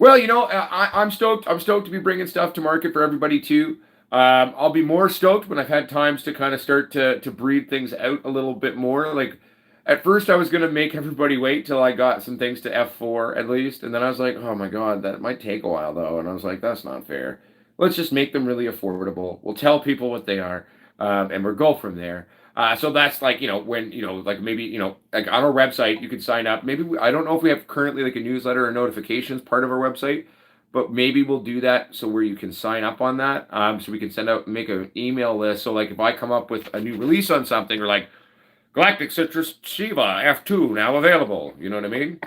Well, I'm stoked. I'm stoked to be bringing stuff to market for everybody too. I'll be more stoked when I've had times to kind of start to breed things out a little bit more. Like at first, I was gonna make everybody wait till I got some things to F4 at least, and then I was like, oh my god, that might take a while though, and I was like, that's not fair. Let's just make them really affordable. We'll tell people what they are, and we'll go from there. So that's like when like maybe like on our website you can sign up. Maybe I don't know if we have currently like a newsletter or notifications part of our website, but maybe we'll do that so where you can sign up on that. So we can send out make an email list. So like if I come up with a new release on something or like Galactic Citrus Shiva F2 now available, you know what I mean?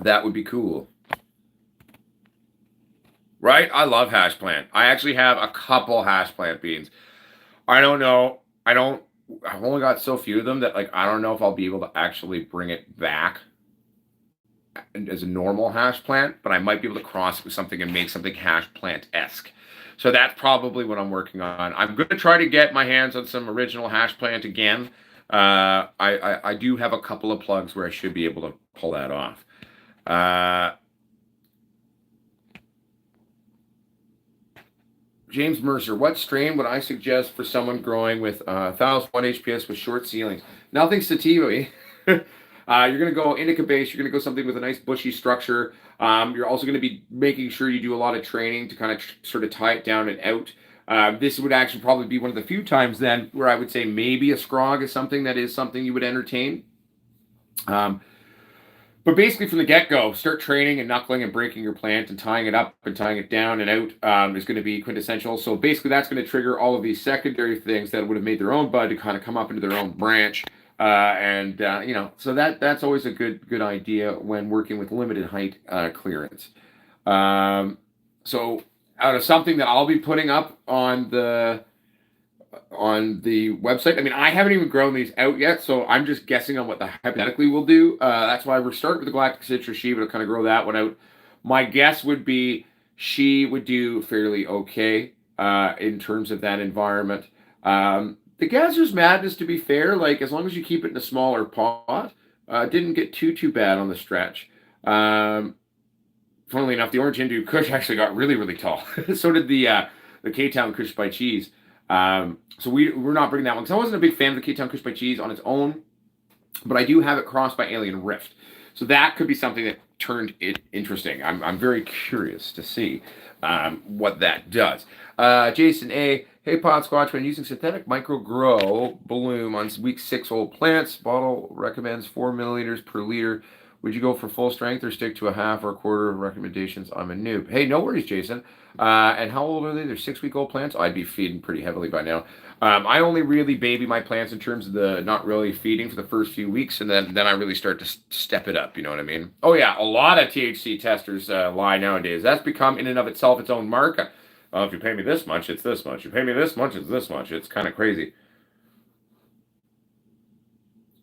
That would be cool. Right? I love hash plant. I actually have a couple hash plant beans. I don't know. I've only got so few of them that like I don't know if I'll be able to actually bring it back as a normal hash plant, but I might be able to cross it with something and make something hash plant-esque. So that's probably what I'm working on. I'm going to try to get my hands on some original hash plant again. I do have a couple of plugs where I should be able to pull that off. James Mercer, what strain would I suggest for someone growing with 1001 HPS with short ceilings? Nothing sativa. You're going to go indica base. You're going to go something with a nice bushy structure. You're also going to be making sure you do a lot of training to kind of sort of tie it down and out. This would actually probably be one of the few times then where I would say maybe a scrog is something you would entertain. But basically, from the get-go, start training and knuckling and breaking your plant and tying it up and tying it down and out is going to be quintessential. So basically, that's going to trigger all of these secondary things that would have made their own bud to kind of come up into their own branch. So that's always a good idea when working with limited height clearance. So out of something that I'll be putting up on the website. I mean, I haven't even grown these out yet, so I'm just guessing on what the hypothetically will do. That's why we're starting with the Galactic Citrus Shiva to kind of grow that one out. My guess would be she would do fairly okay in terms of that environment. The Gazer's Madness, to be fair, like as long as you keep it in a smaller pot, didn't get too bad on the stretch. Funnily enough, the Orange Hindu Kush actually got really tall. So did the K-Town Kush by Cheese. So we're not bringing that one because I wasn't a big fan of the K-Town Kush by Cheese on its own, but I do have it crossed by Alien Rift. So that could be something that turned it interesting. I'm very curious to see what that does. Jason A. Hey, Potsquatch, when using synthetic micro-grow bloom on week 6 old plants, bottle recommends 4 milliliters per liter. Would you go for full strength or stick to a half or a quarter of recommendations? I'm a noob. Hey, no worries, Jason. And how old are they? They're 6-week-old plants? I'd be feeding pretty heavily by now. I only really baby my plants in terms of the not really feeding for the first few weeks, and then I really start to step it up, you know what I mean? Oh yeah, a lot of THC testers lie nowadays. That's become in and of itself its own market. If you pay me this much, it's this much. You pay me this much, it's this much. It's kind of crazy.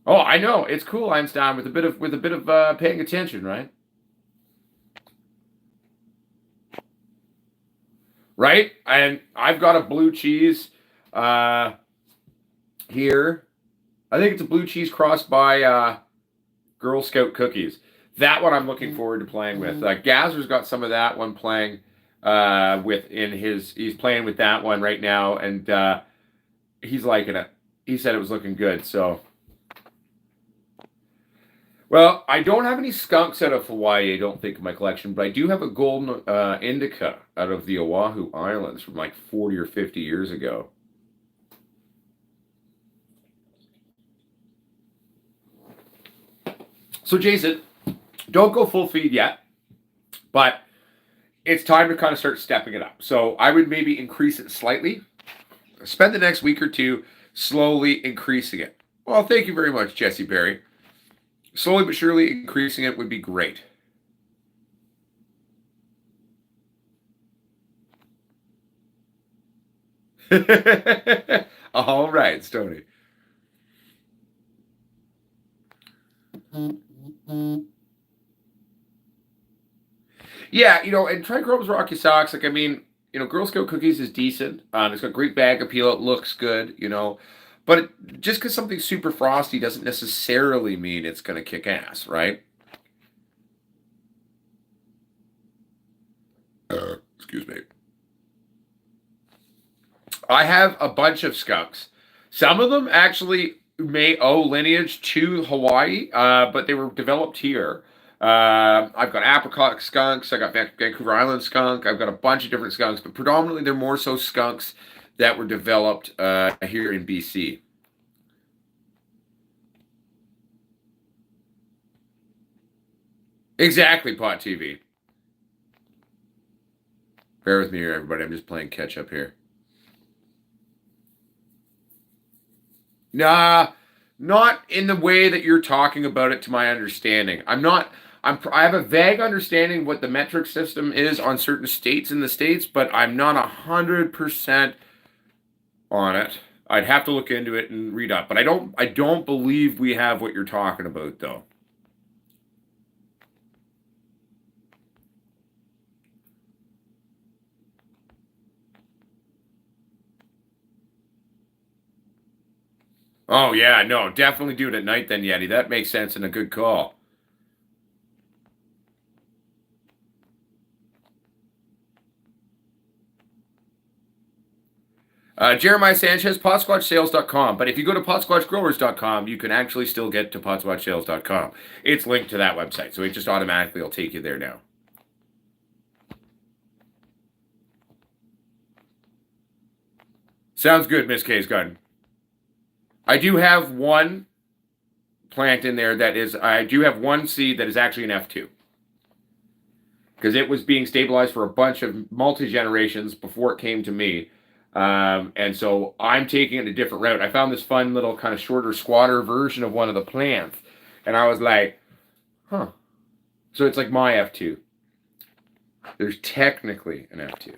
Oh, I know. It's cool, Einstein, with a bit of paying attention, right? Right? And I've got a blue cheese here. I think it's a blue cheese crossed by Girl Scout cookies. That one I'm looking forward to playing with. Gazer's got some of that one playing he's playing with that one right now, and he's liking it. He said it was looking good, so. Well, I don't have any skunks out of Hawaii, I don't think, in my collection, but I do have a golden indica out of the Oahu Islands from like 40 or 50 years ago. So, Jason, don't go full feed yet, but it's time to kind of start stepping it up. So I would maybe increase it slightly. Spend the next week or two slowly increasing it. Well, thank you very much, Jesse Berry. Slowly but surely increasing it would be great. All right, Stoney. Yeah, and try Grove's Rocky Socks. Like, I mean, Girl Scout cookies is decent. It's got great bag appeal. It looks good. But just because something's super frosty doesn't necessarily mean it's going to kick ass, right? Excuse me. I have a bunch of skunks. Some of them actually may owe lineage to Hawaii, but they were developed here. I've got apricot skunks. I got Vancouver Island skunk. I've got a bunch of different skunks, but predominantly they're more so skunks that were developed here in BC. Exactly, Pot TV. Bear with me here, everybody. I'm just playing catch up here. Nah, not in the way that you're talking about it, to my understanding. I have a vague understanding what the metric system is on certain states in the States, but I'm not 100% on it. I'd have to look into it and read up, but I don't believe we have what you're talking about, though. Oh yeah, no, definitely do it at night then, Yeti. That makes sense and a good call. Jeremiah Sanchez, PotsquatchSales.com. But if you go to PotsquatchGrowers.com, you can actually still get to PotsquatchSales.com. It's linked to that website, so it just automatically will take you there now. Sounds good, Miss K's Garden. I do have one plant in there I do have one seed that is actually an F2. Because it was being stabilized for a bunch of multi-generations before it came to me. And so I'm taking it a different route. I found this fun little kind of shorter squatter version of one of the plants. And I was like, huh. So it's like my F2. There's technically an F2.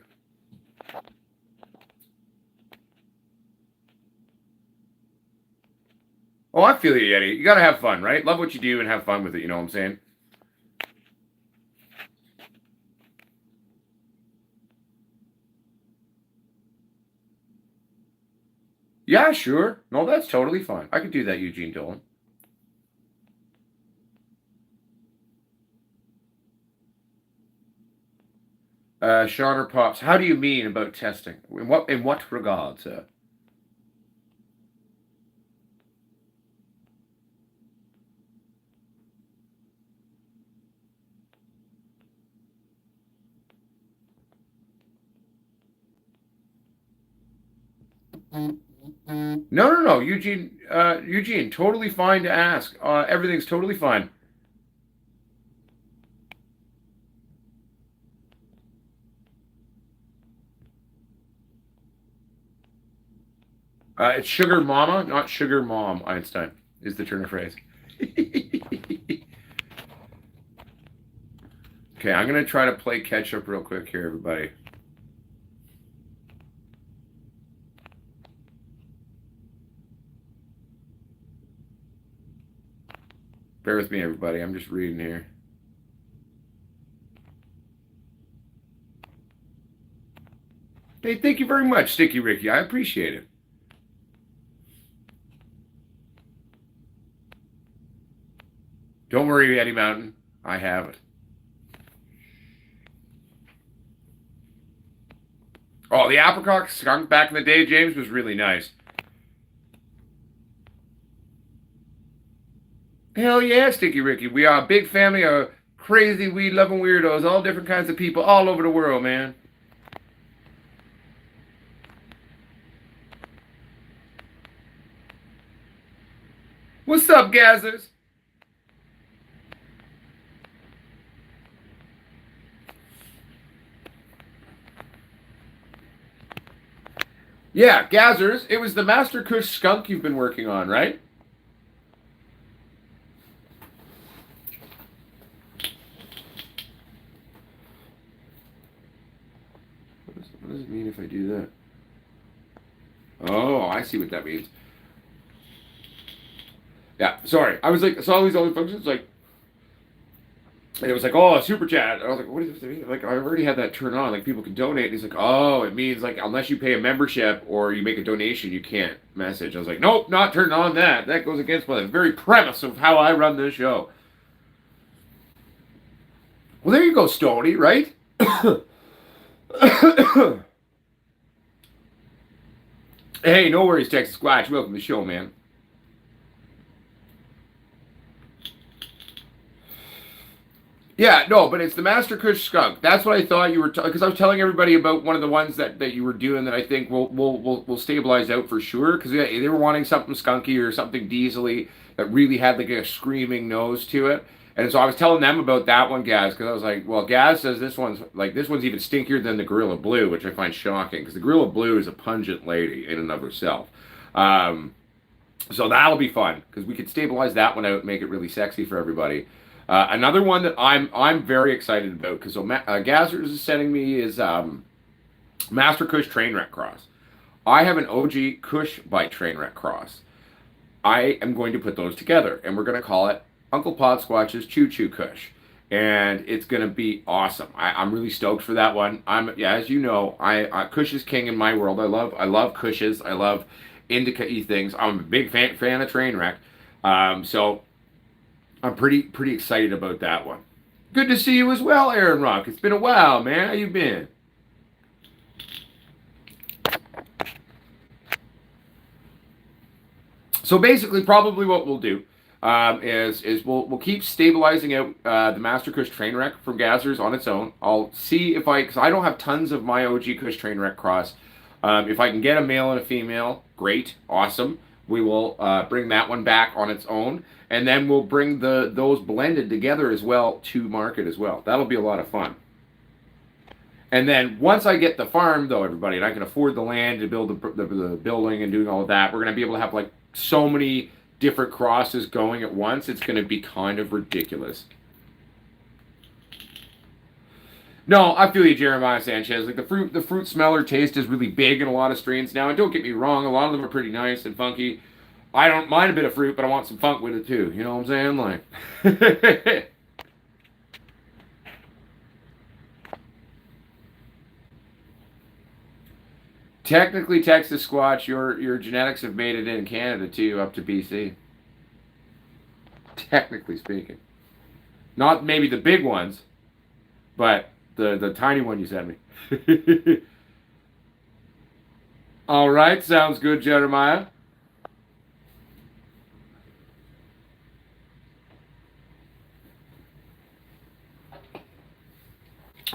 Oh, I feel you, Yeti. You got to have fun, right? Love what you do and have fun with it. You know what I'm saying? Yeah, sure. No, that's totally fine. I could do that, Eugene Dolan. Shawner Pops, how do you mean about testing? In what regards? No. Eugene, totally fine to ask. Everything's totally fine. It's Sugar Mama, not Sugar Mom, Einstein, is the turn of phrase. Okay, I'm going to try to play catch up real quick here, everybody. Bear with me, everybody. I'm just reading here. Hey, thank you very much, Sticky Ricky. I appreciate it. Don't worry, Eddie Mountain. I have it. Oh, the apricot skunk back in the day, James, was really nice. Hell yeah, Sticky Ricky. We are a big family of crazy weed-loving weirdos, all different kinds of people all over the world, man. What's up, Gazzers? Yeah, Gazzers, it was the Master Kush skunk you've been working on, right? What does it mean if I do that? Oh, I see what that means. Yeah, sorry. I was like, saw all these other functions, like, and it was like, oh, super chat. I was like, what does this mean? Like, I already had that turned on. Like, people can donate. And he's like, oh, it means, like, unless you pay a membership or you make a donation, you can't message. I was like, nope, not turning on that. That goes against the very premise of how I run this show. Well, there you go, Stony, right? Hey, no worries, Texas Squatch. Welcome to the show, man. Yeah, no, but it's the Master Kush skunk. That's what I thought you were because I was telling everybody about one of the ones that you were doing that I think will stabilize out for sure because they were wanting something skunky or something diesely that really had like a screaming nose to it. And so I was telling them about that one, Gaz, because I was like, well, Gaz says this one's even stinkier than the Gorilla Blue, which I find shocking because the Gorilla Blue is a pungent lady in and of herself. Um, so that'll be fun because we could stabilize that one out and make it really sexy for everybody. Another one that I'm very excited about because Gazzers is sending me is Master Kush Trainwreck Cross. I have an OG Kush Bite Trainwreck Cross. I am going to put those together and we're going to call it Uncle Potsquatch's Choo Choo Kush. And it's going to be awesome. I'm really stoked for that one. Yeah, as you know, Kush is king in my world. I love Kushes. I love indica-y things. I'm a big fan of Trainwreck. So I'm pretty excited about that one. Good to see you as well, Aaron Rock. It's been a while, man. How you been? So basically, probably what we'll do is we'll keep stabilizing out the Master Kush Trainwreck from Gazzers on its own. I'll see if because I don't have tons of my OG Kush Trainwreck cross. If I can get a male and a female, great, awesome. We will bring that one back on its own, and then we'll bring those blended together as well to market as well. That'll be a lot of fun. And then once I get the farm, though, everybody, and I can afford the land to build the building and doing all of that, we're going to be able to have like so many different crosses going at once. It's going to be kind of ridiculous. No, I feel you, Jeremiah Sanchez. Like the fruit smeller taste is really big in a lot of strains now. And don't get me wrong, a lot of them are pretty nice and funky. I don't mind a bit of fruit, but I want some funk with it too. You know what I'm saying? Like, technically, Texas Squatch, your genetics have made it in Canada too, up to BC. Technically speaking, not maybe the big ones, but the tiny one you sent me. All right, sounds good, Jeremiah.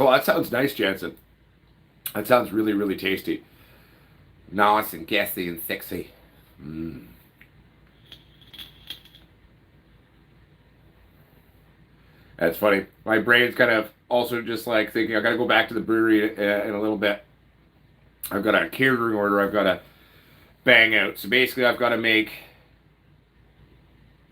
Oh, that sounds nice, Jensen. That sounds really, really tasty. Nice and gassy and sexy. Mm. That's funny. My brain's kind of also just like thinking I got to go back to the brewery in a little bit. I've got a catering order I've got to bang out. So basically, I've got to make.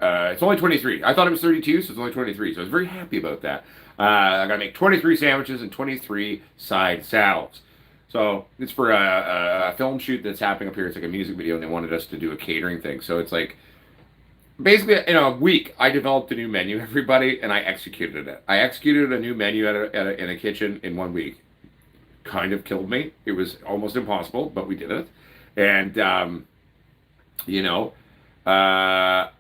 It's only 23. I thought it was 32, so it's only 23. So I was very happy about that. I got to make 23 sandwiches and 23 side salads. So it's for a film shoot that's happening up here. It's like a music video, and they wanted us to do a catering thing. So it's like basically in a week, I developed a new menu, everybody, and I executed it. I executed a new menu in a kitchen in 1 week. Kind of killed me. It was almost impossible, but we did it. And you know, uh,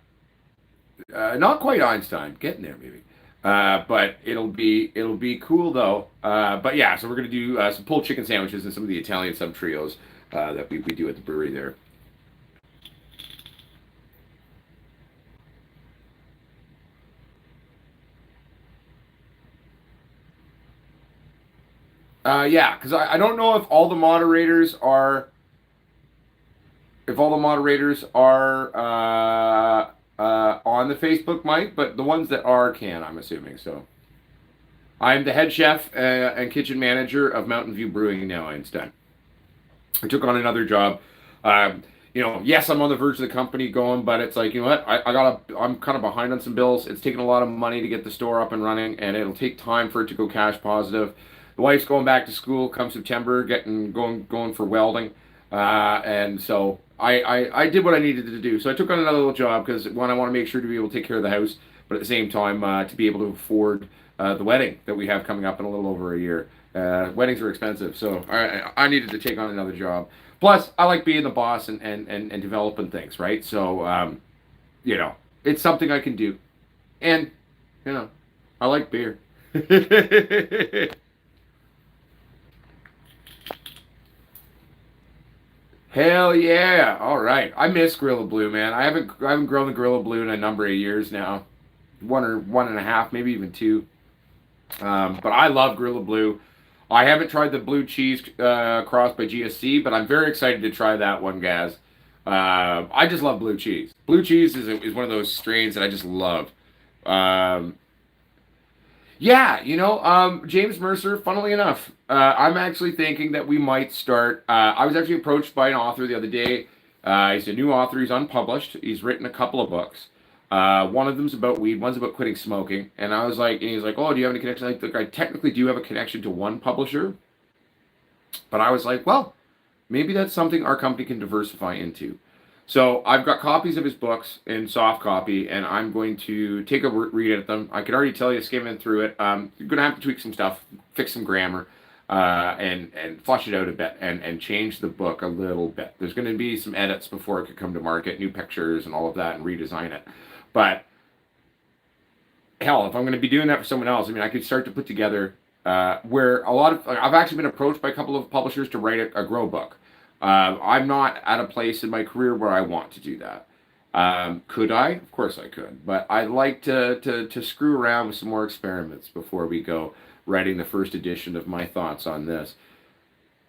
not quite Einstein, getting there maybe. But it'll be cool though. But yeah, so we're gonna do some pulled chicken sandwiches and some of the Italian sub trios that we do at the brewery there. Yeah, because I don't know if all the moderators are on the Facebook mic, but the ones that are can, I'm assuming. So I'm the head chef and kitchen manager of Mountain View Brewing now, Einstein. I took on another job. Yes, I'm on the verge of the company going, but it's like, you know what? I'm kind of behind on some bills. It's taken a lot of money to get the store up and running, and it'll take time for it to go cash positive. The wife's going back to school come September, getting going for welding, and so I did what I needed to do. So I took on another little job because one, I want to make sure to be able to take care of the house, but at the same time to be able to afford the wedding that we have coming up in a little over a year. Weddings are expensive, so I needed to take on another job. Plus, I like being the boss and developing things, right? So, it's something I can do. And, I like beer. Hell yeah! All right, I miss Gorilla Blue, man. I haven't grown the Gorilla Blue in a number of years now, one or one and a half, maybe even two. But I love Gorilla Blue. I haven't tried the blue cheese crossed by GSC, but I'm very excited to try that one, guys. I just love blue cheese. Blue cheese is one of those strains that I just love. Um, yeah, James Mercer, funnily enough, I'm actually thinking that we might start. I was actually approached by an author the other day. He's a new author, he's unpublished. He's written a couple of books. One of them's about weed, one's about quitting smoking. And I was like, and he's like, oh, do you have any connection? Like, look, I technically do have a connection to one publisher, but I was like, well, maybe that's something our company can diversify into. So I've got copies of his books in soft copy, and I'm going to take a read at them. I can already tell you, skimming through it, you're going to have to tweak some stuff, fix some grammar, and flush it out a bit, and change the book a little bit. There's going to be some edits before it could come to market, new pictures and all of that, and redesign it. But hell, if I'm going to be doing that for someone else, I mean, I could start to put together where a lot of I've actually been approached by a couple of publishers to write a grow book. I'm not at a place in my career where I want to do that. Could I? Of course I could, but I'd like to screw around with some more experiments before we go writing the first edition of my thoughts on this.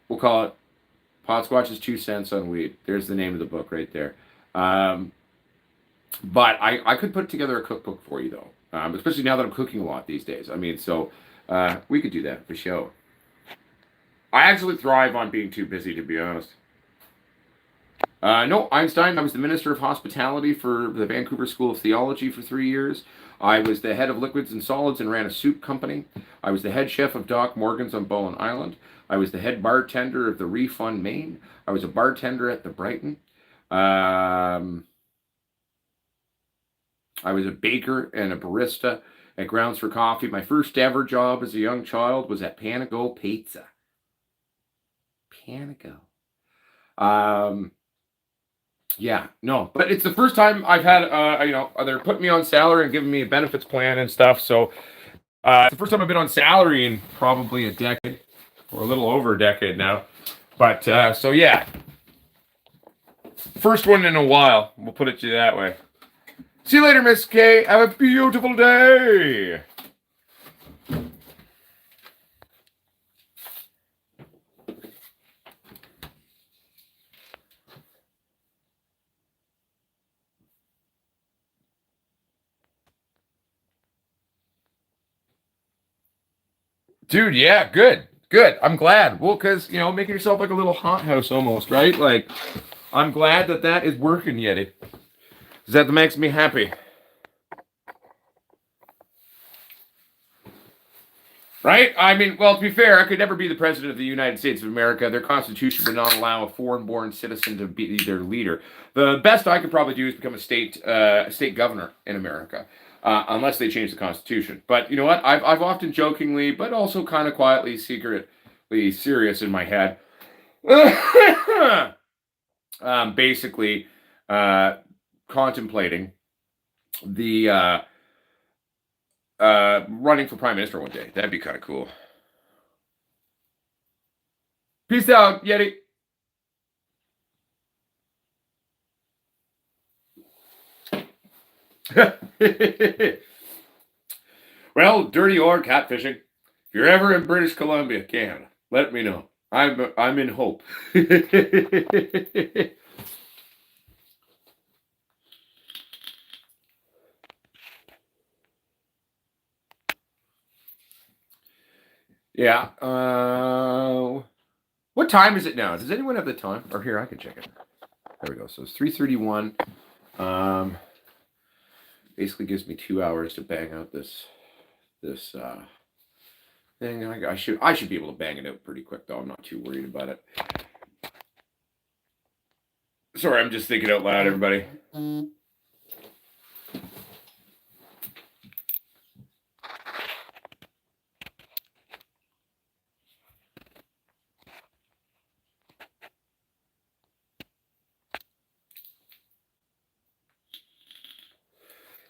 We'll call it Potsquatch's 2 cents on weed. There's the name of the book right there. But I could put together a cookbook for you though, especially now that I'm cooking a lot these days. I mean, so we could do that for sure. I actually thrive on being too busy, to be honest. No, Einstein. I was the Minister of Hospitality for the Vancouver School of Theology for 3 years. I was the head of liquids and solids and ran a soup company. I was the head chef of Doc Morgan's on Bowen Island. I was the head bartender of the Reef on Maine. I was a bartender at the Brighton. I was a baker and a barista at Grounds for Coffee. My first ever job as a young child was at Panago Pizza. Panago. Yeah, no, but it's the first time I've had, they're putting me on salary and giving me a benefits plan and stuff. So it's the first time I've been on salary in probably a decade or a little over a decade now. But so yeah, first one in a while. We'll put it to you that way. See you later, Miss K. Have a beautiful day. Dude, yeah, good. Good. I'm glad. Well, because, making yourself like a little hothouse almost, right? Like, I'm glad that is working, Yeti. That makes me happy. Right? I mean, well, to be fair, I could never be the president of the United States of America. Their constitution would not allow a foreign-born citizen to be their leader. The best I could probably do is become a state governor in America, unless they change the constitution. But you know what? I've often jokingly, but also kind of quietly, secretly serious in my head, basically contemplating the running for prime minister one day. That'd be kind of cool. Peace out, Yeti. Well, dirty or catfishing. If you're ever in British Columbia, Canada, let me know. I'm in hope. Yeah. What time is it now? Does anyone have the time? Or here, I can check it. There we go. So it's 3:31. Basically gives me 2 hours to bang out this thing. I should be able to bang it out pretty quick though. I'm not too worried about it. Sorry, I'm just thinking out loud, everybody.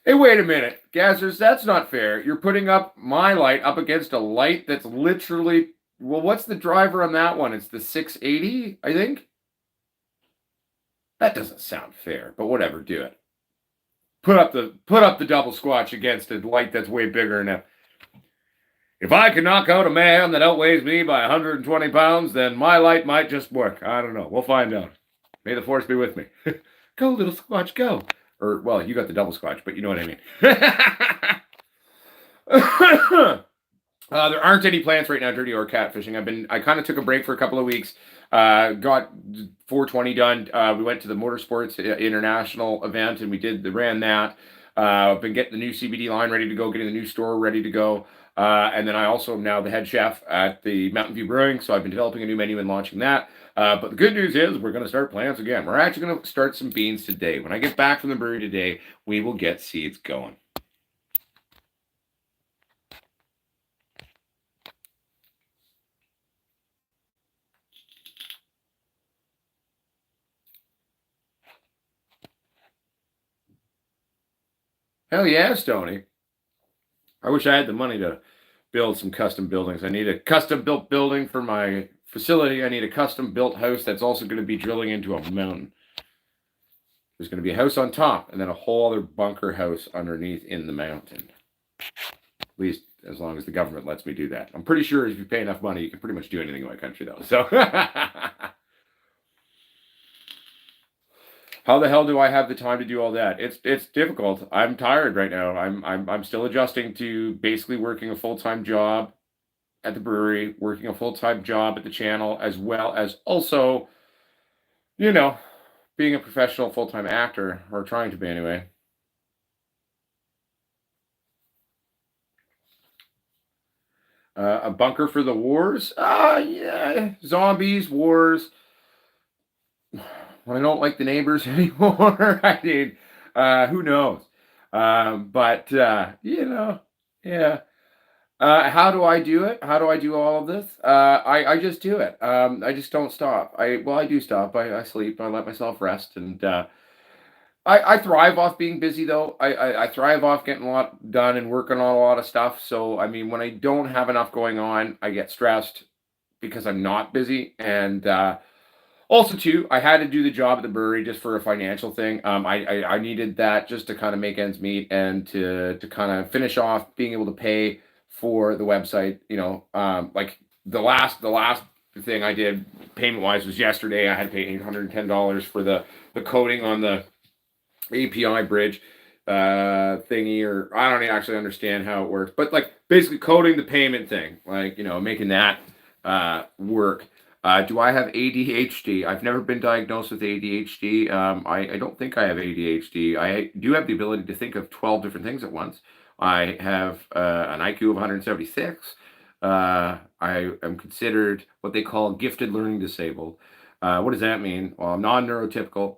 Hey, wait a minute, Gazzers, that's not fair. You're putting up my light up against a light that's literally, well, what's the driver on that one? It's the 680, I think? That doesn't sound fair, but whatever, do it. Put up the double squatch against a light that's way bigger enough. If I can knock out a man that outweighs me by 120 pounds, then my light might just work. I don't know. We'll find out. May the force be with me. Go, little squatch, go. Or, well, you got the double squatch, but you know what I mean. There aren't any plans right now, dirty or catfishing. I kind of took a break for a couple of weeks. Got 420 done. We went to the Motorsports International event and ran that. I've been getting the new CBD line ready to go, getting the new store ready to go. And then I also am now the head chef at the Mountain View Brewing, so I've been developing a new menu and launching that. But the good news is we're going to start plants again. We're actually going to start some beans today. When I get back from the brewery today, we will get seeds going. Hell yeah, Stoney. I wish I had the money to build some custom buildings. I need a custom built building for my facility. I need a custom built house that's also going to be drilling into a mountain. There's going to be a house on top and then a whole other bunker house underneath in the mountain. At least as long as the government lets me do that. I'm pretty sure if you pay enough money, you can pretty much do anything in my country, though. So, how the hell do I have the time to do all that? It's difficult. I'm tired right now. I'm still adjusting to basically working a full-time job at the brewery, working a full-time job at the channel, as well as also, being a professional full-time actor, or trying to be anyway. A bunker for the wars? Yeah. Zombies, wars. When I don't like the neighbors anymore, I mean, who knows? But yeah. How do I do it? How do I do all of this? I just do it. I just don't stop. I do stop. I sleep. I let myself rest, and I thrive off being busy, though. I thrive off getting a lot done and working on a lot of stuff. So I mean, when I don't have enough going on, I get stressed because I'm not busy, and also, too, I had to do the job at the brewery just for a financial thing. I needed that just to kind of make ends meet and to kind of finish off being able to pay for the website. Like the last thing I did payment wise was yesterday. I had to pay $810 for the coding on the API bridge thingy, or I don't actually understand how it works, but like basically coding the payment thing, like making that work. Do I have ADHD? I've never been diagnosed with ADHD. I don't think I have ADHD. I do have the ability to think of 12 different things at once. I have an IQ of 176. I am considered what they call gifted learning disabled. What does that mean? Well, I'm non-neurotypical.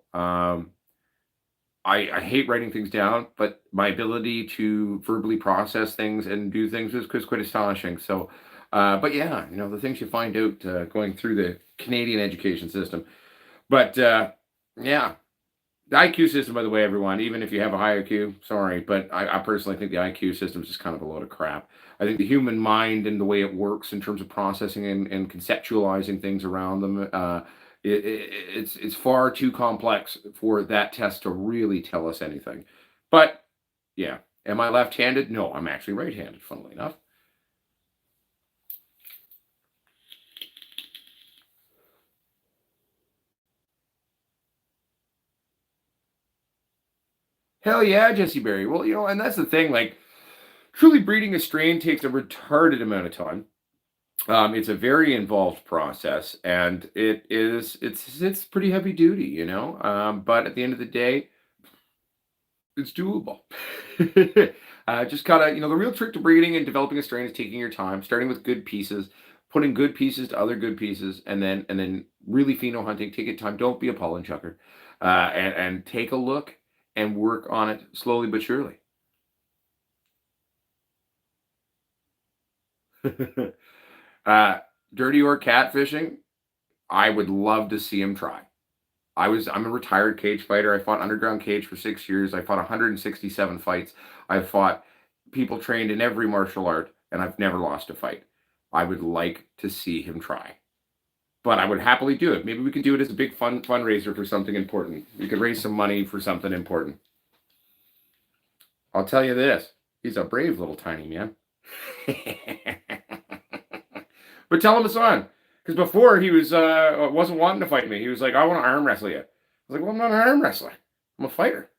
I hate writing things down, but my ability to verbally process things and do things is quite astonishing. So, but yeah, the things you find out going through the Canadian education system. But yeah, the IQ system, by the way, everyone, even if you have a high IQ, sorry, but I personally think the IQ system is just kind of a load of crap. I think the human mind and the way it works in terms of processing and conceptualizing things around them, it's far too complex for that test to really tell us anything. But yeah, am I left-handed? No, I'm actually right-handed, funnily enough. Hell yeah, Jesse Berry. Well, and that's the thing. Like, truly breeding a strain takes a retarded amount of time. It's a very involved process, and it's pretty heavy duty, But at the end of the day, it's doable. Just gotta, the real trick to breeding and developing a strain is taking your time, starting with good pieces, putting good pieces to other good pieces, and then really pheno hunting. Take your time. Don't be a pollen chucker, and take a look and work on it slowly but surely. Dirty or catfishing, I would love to see him try. I'm a retired cage fighter. I fought underground cage for 6 years. I fought 167 fights. I've fought people trained in every martial art, and I've never lost a fight. I would like to see him try. but I would happily do it. Maybe we could do it as a big fundraiser for something important. We could raise some money for something important. I'll tell you this: he's a brave little tiny man. But tell him it's on, because before he wasn't wanting to fight me. He was like, "I want to arm wrestle you." I was like, "Well, I'm not an arm wrestler. I'm a fighter."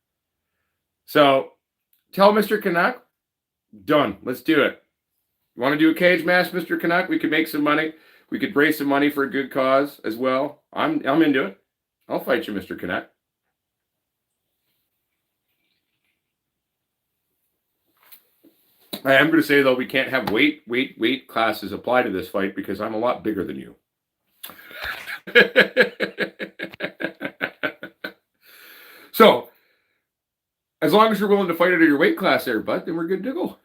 So tell Mr. Canuck, done. Let's do it. You want to do a cage match, Mr. Canuck? We could make some money. We could raise some money for a good cause as well. I'm into it. I'll fight you, Mr. Canuck. I am going to say, though, we can't have weight classes apply to this fight because I'm a lot bigger than you. So, as long as you're willing to fight out of your weight class there, bud, then we're good to go.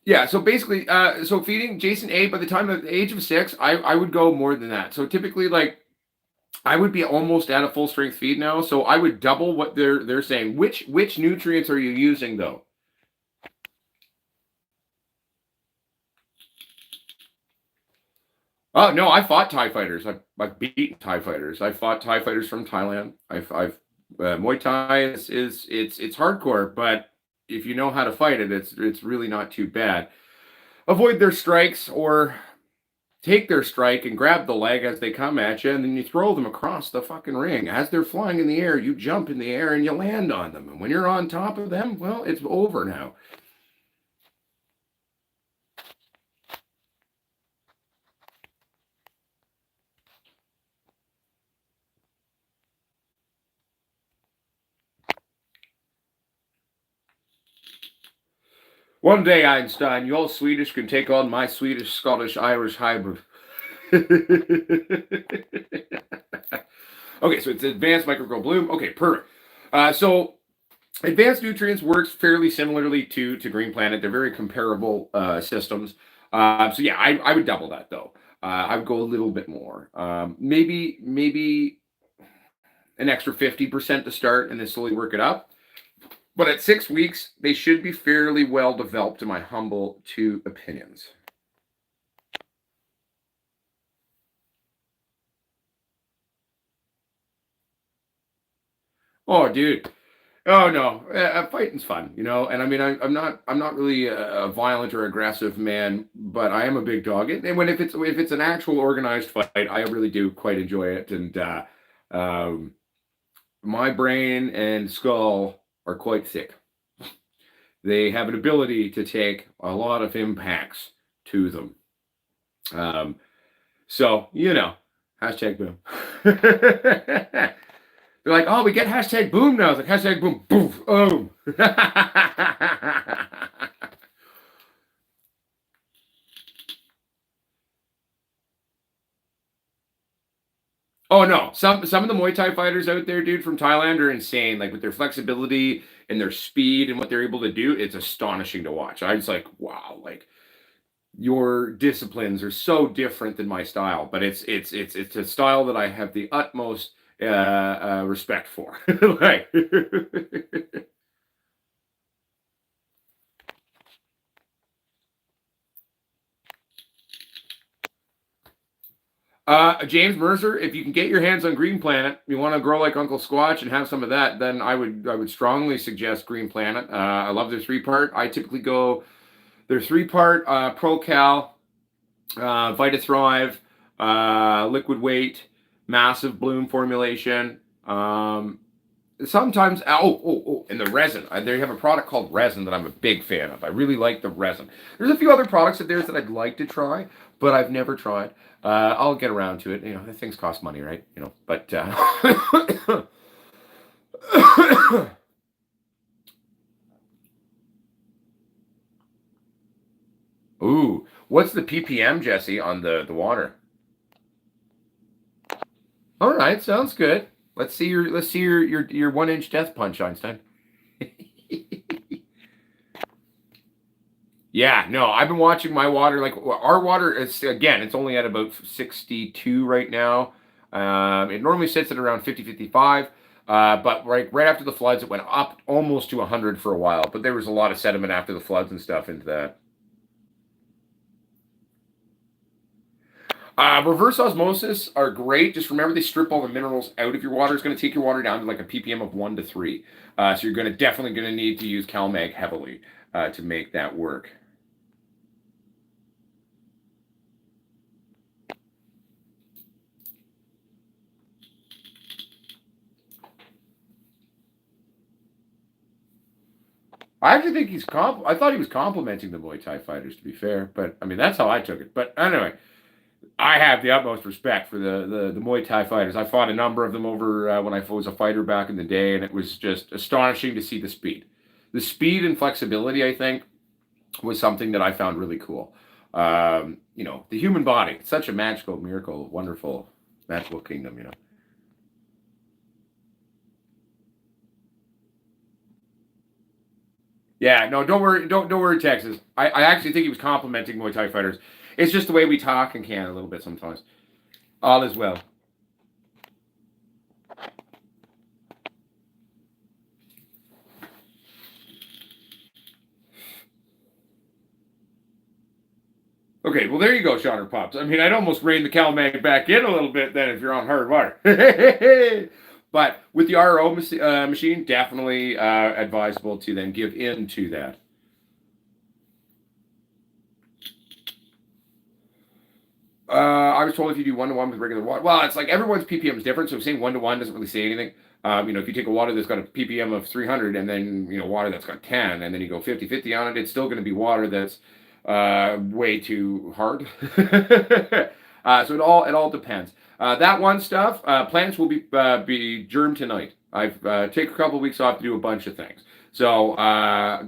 Yeah, so basically, so feeding Jason A, by the time of the age of 6, I would go more than that. So typically, like, I would be almost at a full strength feed now, so I would double what they're saying. Which nutrients are you using though? Oh no, I fought Thai fighters. I've beaten Thai fighters. I fought Thai fighters from Thailand. I've Muay Thai it's hardcore, but if you know how to fight it, it's really not too bad. Avoid their strikes or take their strike and grab the leg as they come at you, and then you throw them across the fucking ring. As they're flying in the air, you jump in the air and you land on them. And when you're on top of them, well, it's over now. One day, Einstein, your Swedish can take on my Swedish, Scottish, Irish hybrid. Okay, so it's advanced microgrow bloom. Okay, perfect. So advanced nutrients works fairly similarly to Green Planet. They're very comparable systems. So yeah, I would double that though. I would go a little bit more. Maybe an extra 50% to start and then slowly work it up. But at 6 weeks, they should be fairly well developed, in my humble two opinions. Oh, dude. Oh no, fighting's fun, you know. And I mean, I'm not really a violent or aggressive man, but I am a big dog. And when if it's an actual organized fight, I really do quite enjoy it. And um, my brain and skull are quite thick. They have an ability to take a lot of impacts to them. Um, so you know, hashtag boom. They're like, oh, we get hashtag boom now. It's like hashtag boom, boom, boom. Oh no, some of the Muay Thai fighters out there, dude, from Thailand are insane. Like with their flexibility and their speed and what they're able to do, it's astonishing to watch. I was like, wow, like your disciplines are so different than my style, but it's a style that I have the utmost respect for. Like, James Mercer, if you can get your hands on Green Planet, you want to grow like Uncle Squatch and have some of that, then I would strongly suggest Green Planet. I love their 3-part. I typically go their 3-part Pro Cal, Vita Thrive, liquid weight, massive bloom formulation. Sometimes and the resin. They have a product called resin that I'm a big fan of. I really like the resin. There's a few other products of theirs that I'd like to try, but I've never tried. I'll get around to it. You know, the things cost money, right? You know, but ooh, what's the ppm, Jesse, on the water? All right, sounds good. Let's see your 1-inch death punch, Einstein. Yeah, no, I've been watching my water. Like our water is, again, it's only at about 62 right now. It normally sits at around 50, 55. But right after the floods, it went up almost to 100 for a while. But there was a lot of sediment after the floods and stuff into that. Reverse osmosis are great. Just remember they strip all the minerals out of your water. It's going to take your water down to like a ppm of 1 to 3. So you're definitely going to need to use CalMag heavily to make that work. I actually think I thought he was complimenting the Muay Thai fighters, to be fair. But I mean, that's how I took it. But anyway, I have the utmost respect for the Muay Thai fighters. I fought a number of them over when I was a fighter back in the day, and it was just astonishing to see the speed. The speed and flexibility, I think, was something that I found really cool. The human body, it's such a magical, miracle, wonderful, magical kingdom. Yeah, no, don't worry, don't worry, Texas. I actually think he was complimenting Muay Thai fighters. It's just the way we talk in Canada a little bit sometimes. All is well. Okay, well there you go, Shonner Pops. I mean, I'd almost rein the CalMag back in a little bit then if you're on hard water. But with the RO machine, definitely advisable to then give in to that. I was told if you do 1 to 1 with regular water, well, it's like everyone's ppm is different. So saying 1 to 1 doesn't really say anything. If you take a water that's got a ppm of 300 and then water that's got 10, and then you go 50-50 on it, it's still going to be water that's way too hard. So it all depends. That one stuff, plants will be germed tonight. I've take a couple of weeks off to do a bunch of things. So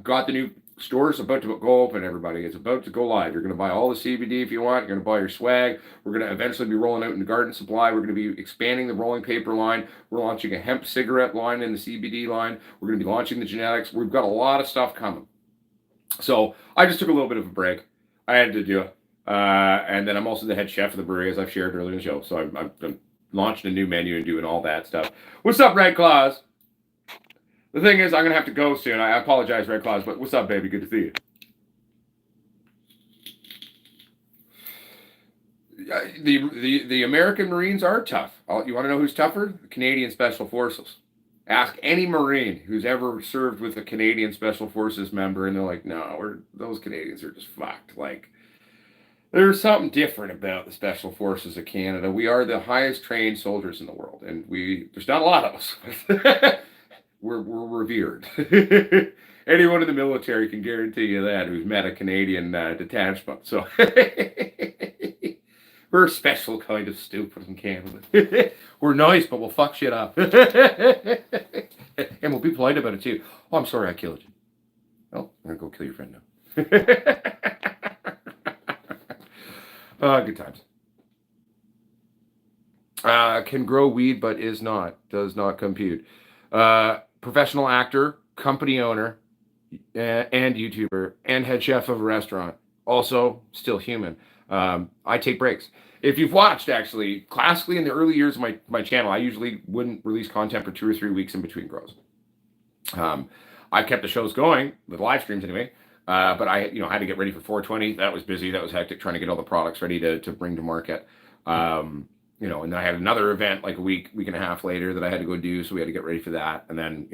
got the new store's about to go open, everybody. It's about to go live. You're going to buy all the CBD if you want. You're going to buy your swag. We're going to eventually be rolling out into garden supply. We're going to be expanding the rolling paper line. We're launching a hemp cigarette line in the CBD line. We're going to be launching the genetics. We've got a lot of stuff coming. So I just took a little bit of a break. I had to do it. And then I'm also the head chef of the brewery, as I've shared earlier in the show. So I'm launching a new menu and doing all that stuff. What's up, Red Claws? The thing is, I'm going to have to go soon. I apologize, Red Claws, but what's up, baby? Good to see you. The American Marines are tough. You want to know who's tougher? The Canadian Special Forces. Ask any Marine who's ever served with a Canadian Special Forces member, and they're like, no, those Canadians are just fucked. Like, there's something different about the Special Forces of Canada. We are the highest trained soldiers in the world, and there's not a lot of us. we're revered. Anyone in the military can guarantee you that who's met a Canadian detachment. So we're a special kind of stupid in Canada. We're nice, but we'll fuck shit up. And we'll be polite about it too. Oh, I'm sorry I killed you. Oh, I'm going to go kill your friend now. Good times. Can grow weed, but does not compute. Professional actor, company owner, and YouTuber, and head chef of a restaurant. Also, still human. I take breaks. If you've watched, actually, classically in the early years of my channel, I usually wouldn't release content for 2 or 3 weeks in between grows. I've kept the shows going, with live streams anyway, but I had to get ready for 420. That was busy. That was hectic, trying to get all the products ready to bring to market. And then I had another event like a week and a half later that I had to go do, so we had to get ready for that. And then,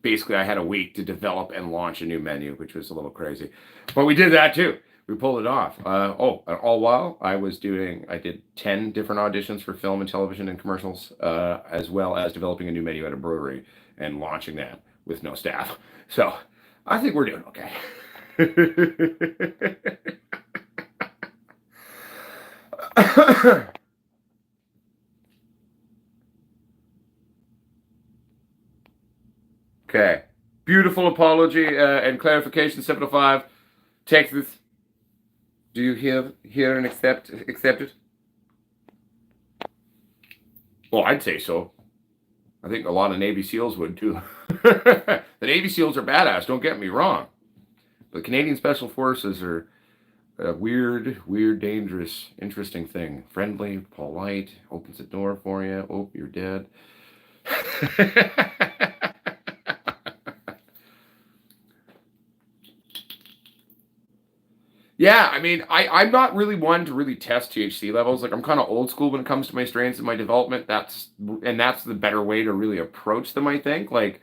basically I had a week to develop and launch a new menu, which was a little crazy. But we did that too. We pulled it off. All while I did 10 different auditions for film and television and commercials, as well as developing a new menu at a brewery and launching that with no staff. So I think we're doing okay. Okay. Beautiful apology and clarification, 705. Texas, do you hear and accept it? Well, I'd say so. I think a lot of Navy SEALs would too. The Navy SEALs are badass, don't get me wrong. But Canadian Special Forces are a weird, dangerous, interesting thing. Friendly, polite, opens the door for you. Oh, you're dead. Yeah, I mean, I'm not really one to really test THC levels. Like, I'm kind of old school when it comes to my strains and my development. That's the better way to really approach them, I think. Like,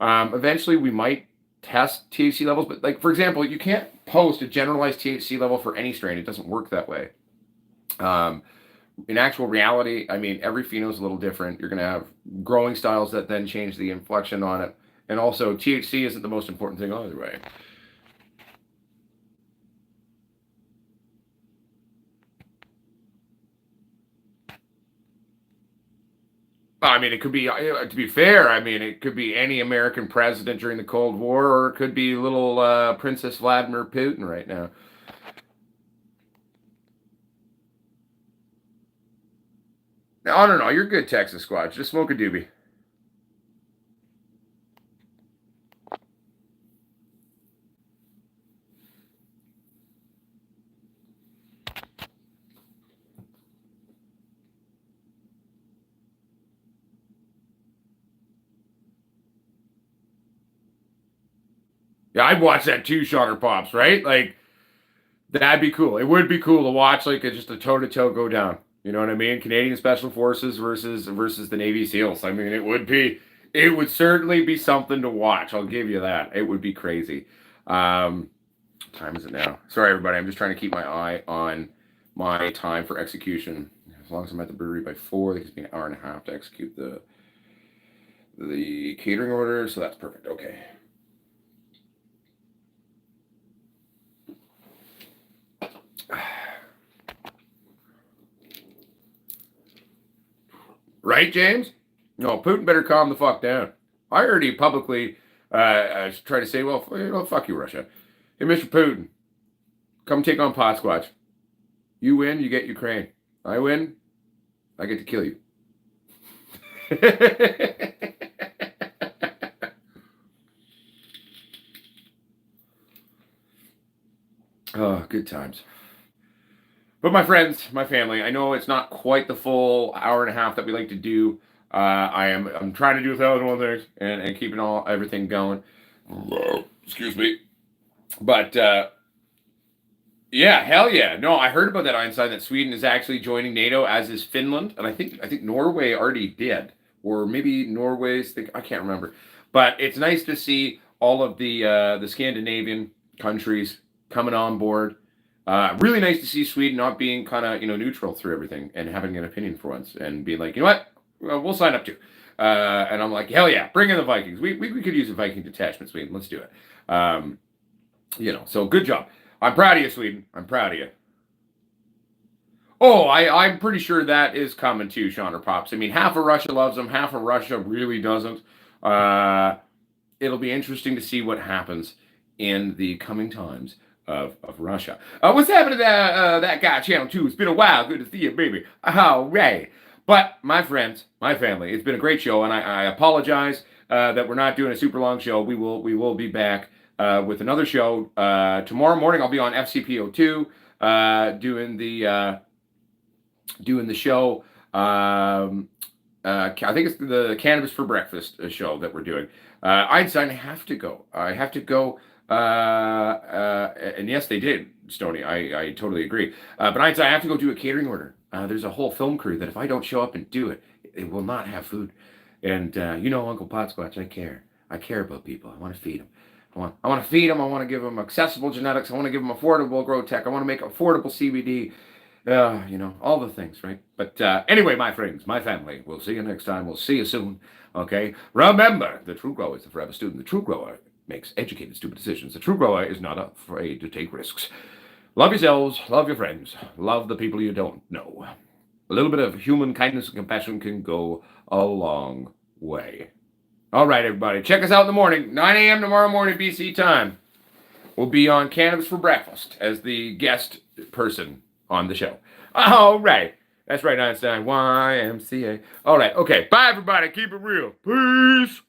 eventually we might test THC levels, but like for example, you can't post a generalized THC level for any strain. It doesn't work that way. Um, in actual reality, I mean, every pheno is a little different. You're going to have growing styles that then change the inflection on it, and also THC isn't the most important thing either way. I mean, it could be, to be fair, I mean, it could be any American president during the Cold War, or it could be little Princess Vladimir Putin right now. I don't know. You're good, Texas Squad. Just smoke a doobie. Yeah, I'd watch that too, Shotter Pops, right? Like, that'd be cool. It would be cool to watch like just a toe to toe go down. You know what I mean? Canadian Special Forces versus the Navy SEALs. I mean, it would certainly be something to watch. I'll give you that. It would be crazy. What time is it now? Sorry, everybody. I'm just trying to keep my eye on my time for execution. As long as I'm at the brewery by 4, it gives me an hour and a half to execute the catering order. So that's perfect. Okay. Right, James? No, Putin better calm the fuck down. I already publicly tried to say, well, fuck you, Russia. Hey, Mr. Putin, come take on Potsquatch. You win, you get Ukraine. I win, I get to kill you. Oh, good times. But my friends, my family, I know it's not quite the full hour and a half that we like to do. I'm trying to do 1,001 things and keeping everything going. Excuse me. But yeah, hell yeah. No, I heard about that, Einstein, that Sweden is actually joining NATO, as is Finland, and I think Norway already did, or maybe Norway's. I can't remember. But it's nice to see all of the Scandinavian countries coming on board. Really nice to see Sweden not being kind of neutral through everything and having an opinion for once and being like, you know what, well, we'll sign up to. And I'm like, hell yeah, bring in the Vikings. We could use a Viking detachment, Sweden. Let's do it. So good job. I'm proud of you, Sweden. I'm proud of you. Oh, I'm pretty sure that is coming too, Sean or Pops. I mean, half of Russia loves them, half of Russia really doesn't. Uh, it'll be interesting to see what happens in the coming times of Russia. What's happening to that guy, Channel 2? It's been a while. Good to see you, baby. All right. But, my friends, my family, it's been a great show, and I apologize that we're not doing a super long show. We will be back with another show. Tomorrow morning, I'll be on FCPO2 doing the show. I think it's the Cannabis for Breakfast show that we're doing. Einstein, I have to go. I have to go. And yes, they did, Stony. I totally agree. But Einstein, I have to go do a catering order. There's a whole film crew that if I don't show up and do it, they will not have food. And Uncle Potsquatch, I care. I care about people. I want to feed them. I want to feed them. I want to give them accessible genetics. I want to give them affordable grow tech. I want to make affordable CBD. All the things, right? But anyway, my friends, my family, we'll see you next time. We'll see you soon. Okay? Remember, the true grower is the forever student. The true grower makes educated, stupid decisions. The true grower is not afraid to take risks. Love yourselves, love your friends, love the people you don't know. A little bit of human kindness and compassion can go a long way. All right, everybody, check us out in the morning, 9 a.m. tomorrow morning, BC time. We'll be on Cannabis for Breakfast as the guest person on the show. All right. That's right, Einstein. YMCA. All right. Okay. Bye, everybody. Keep it real. Peace.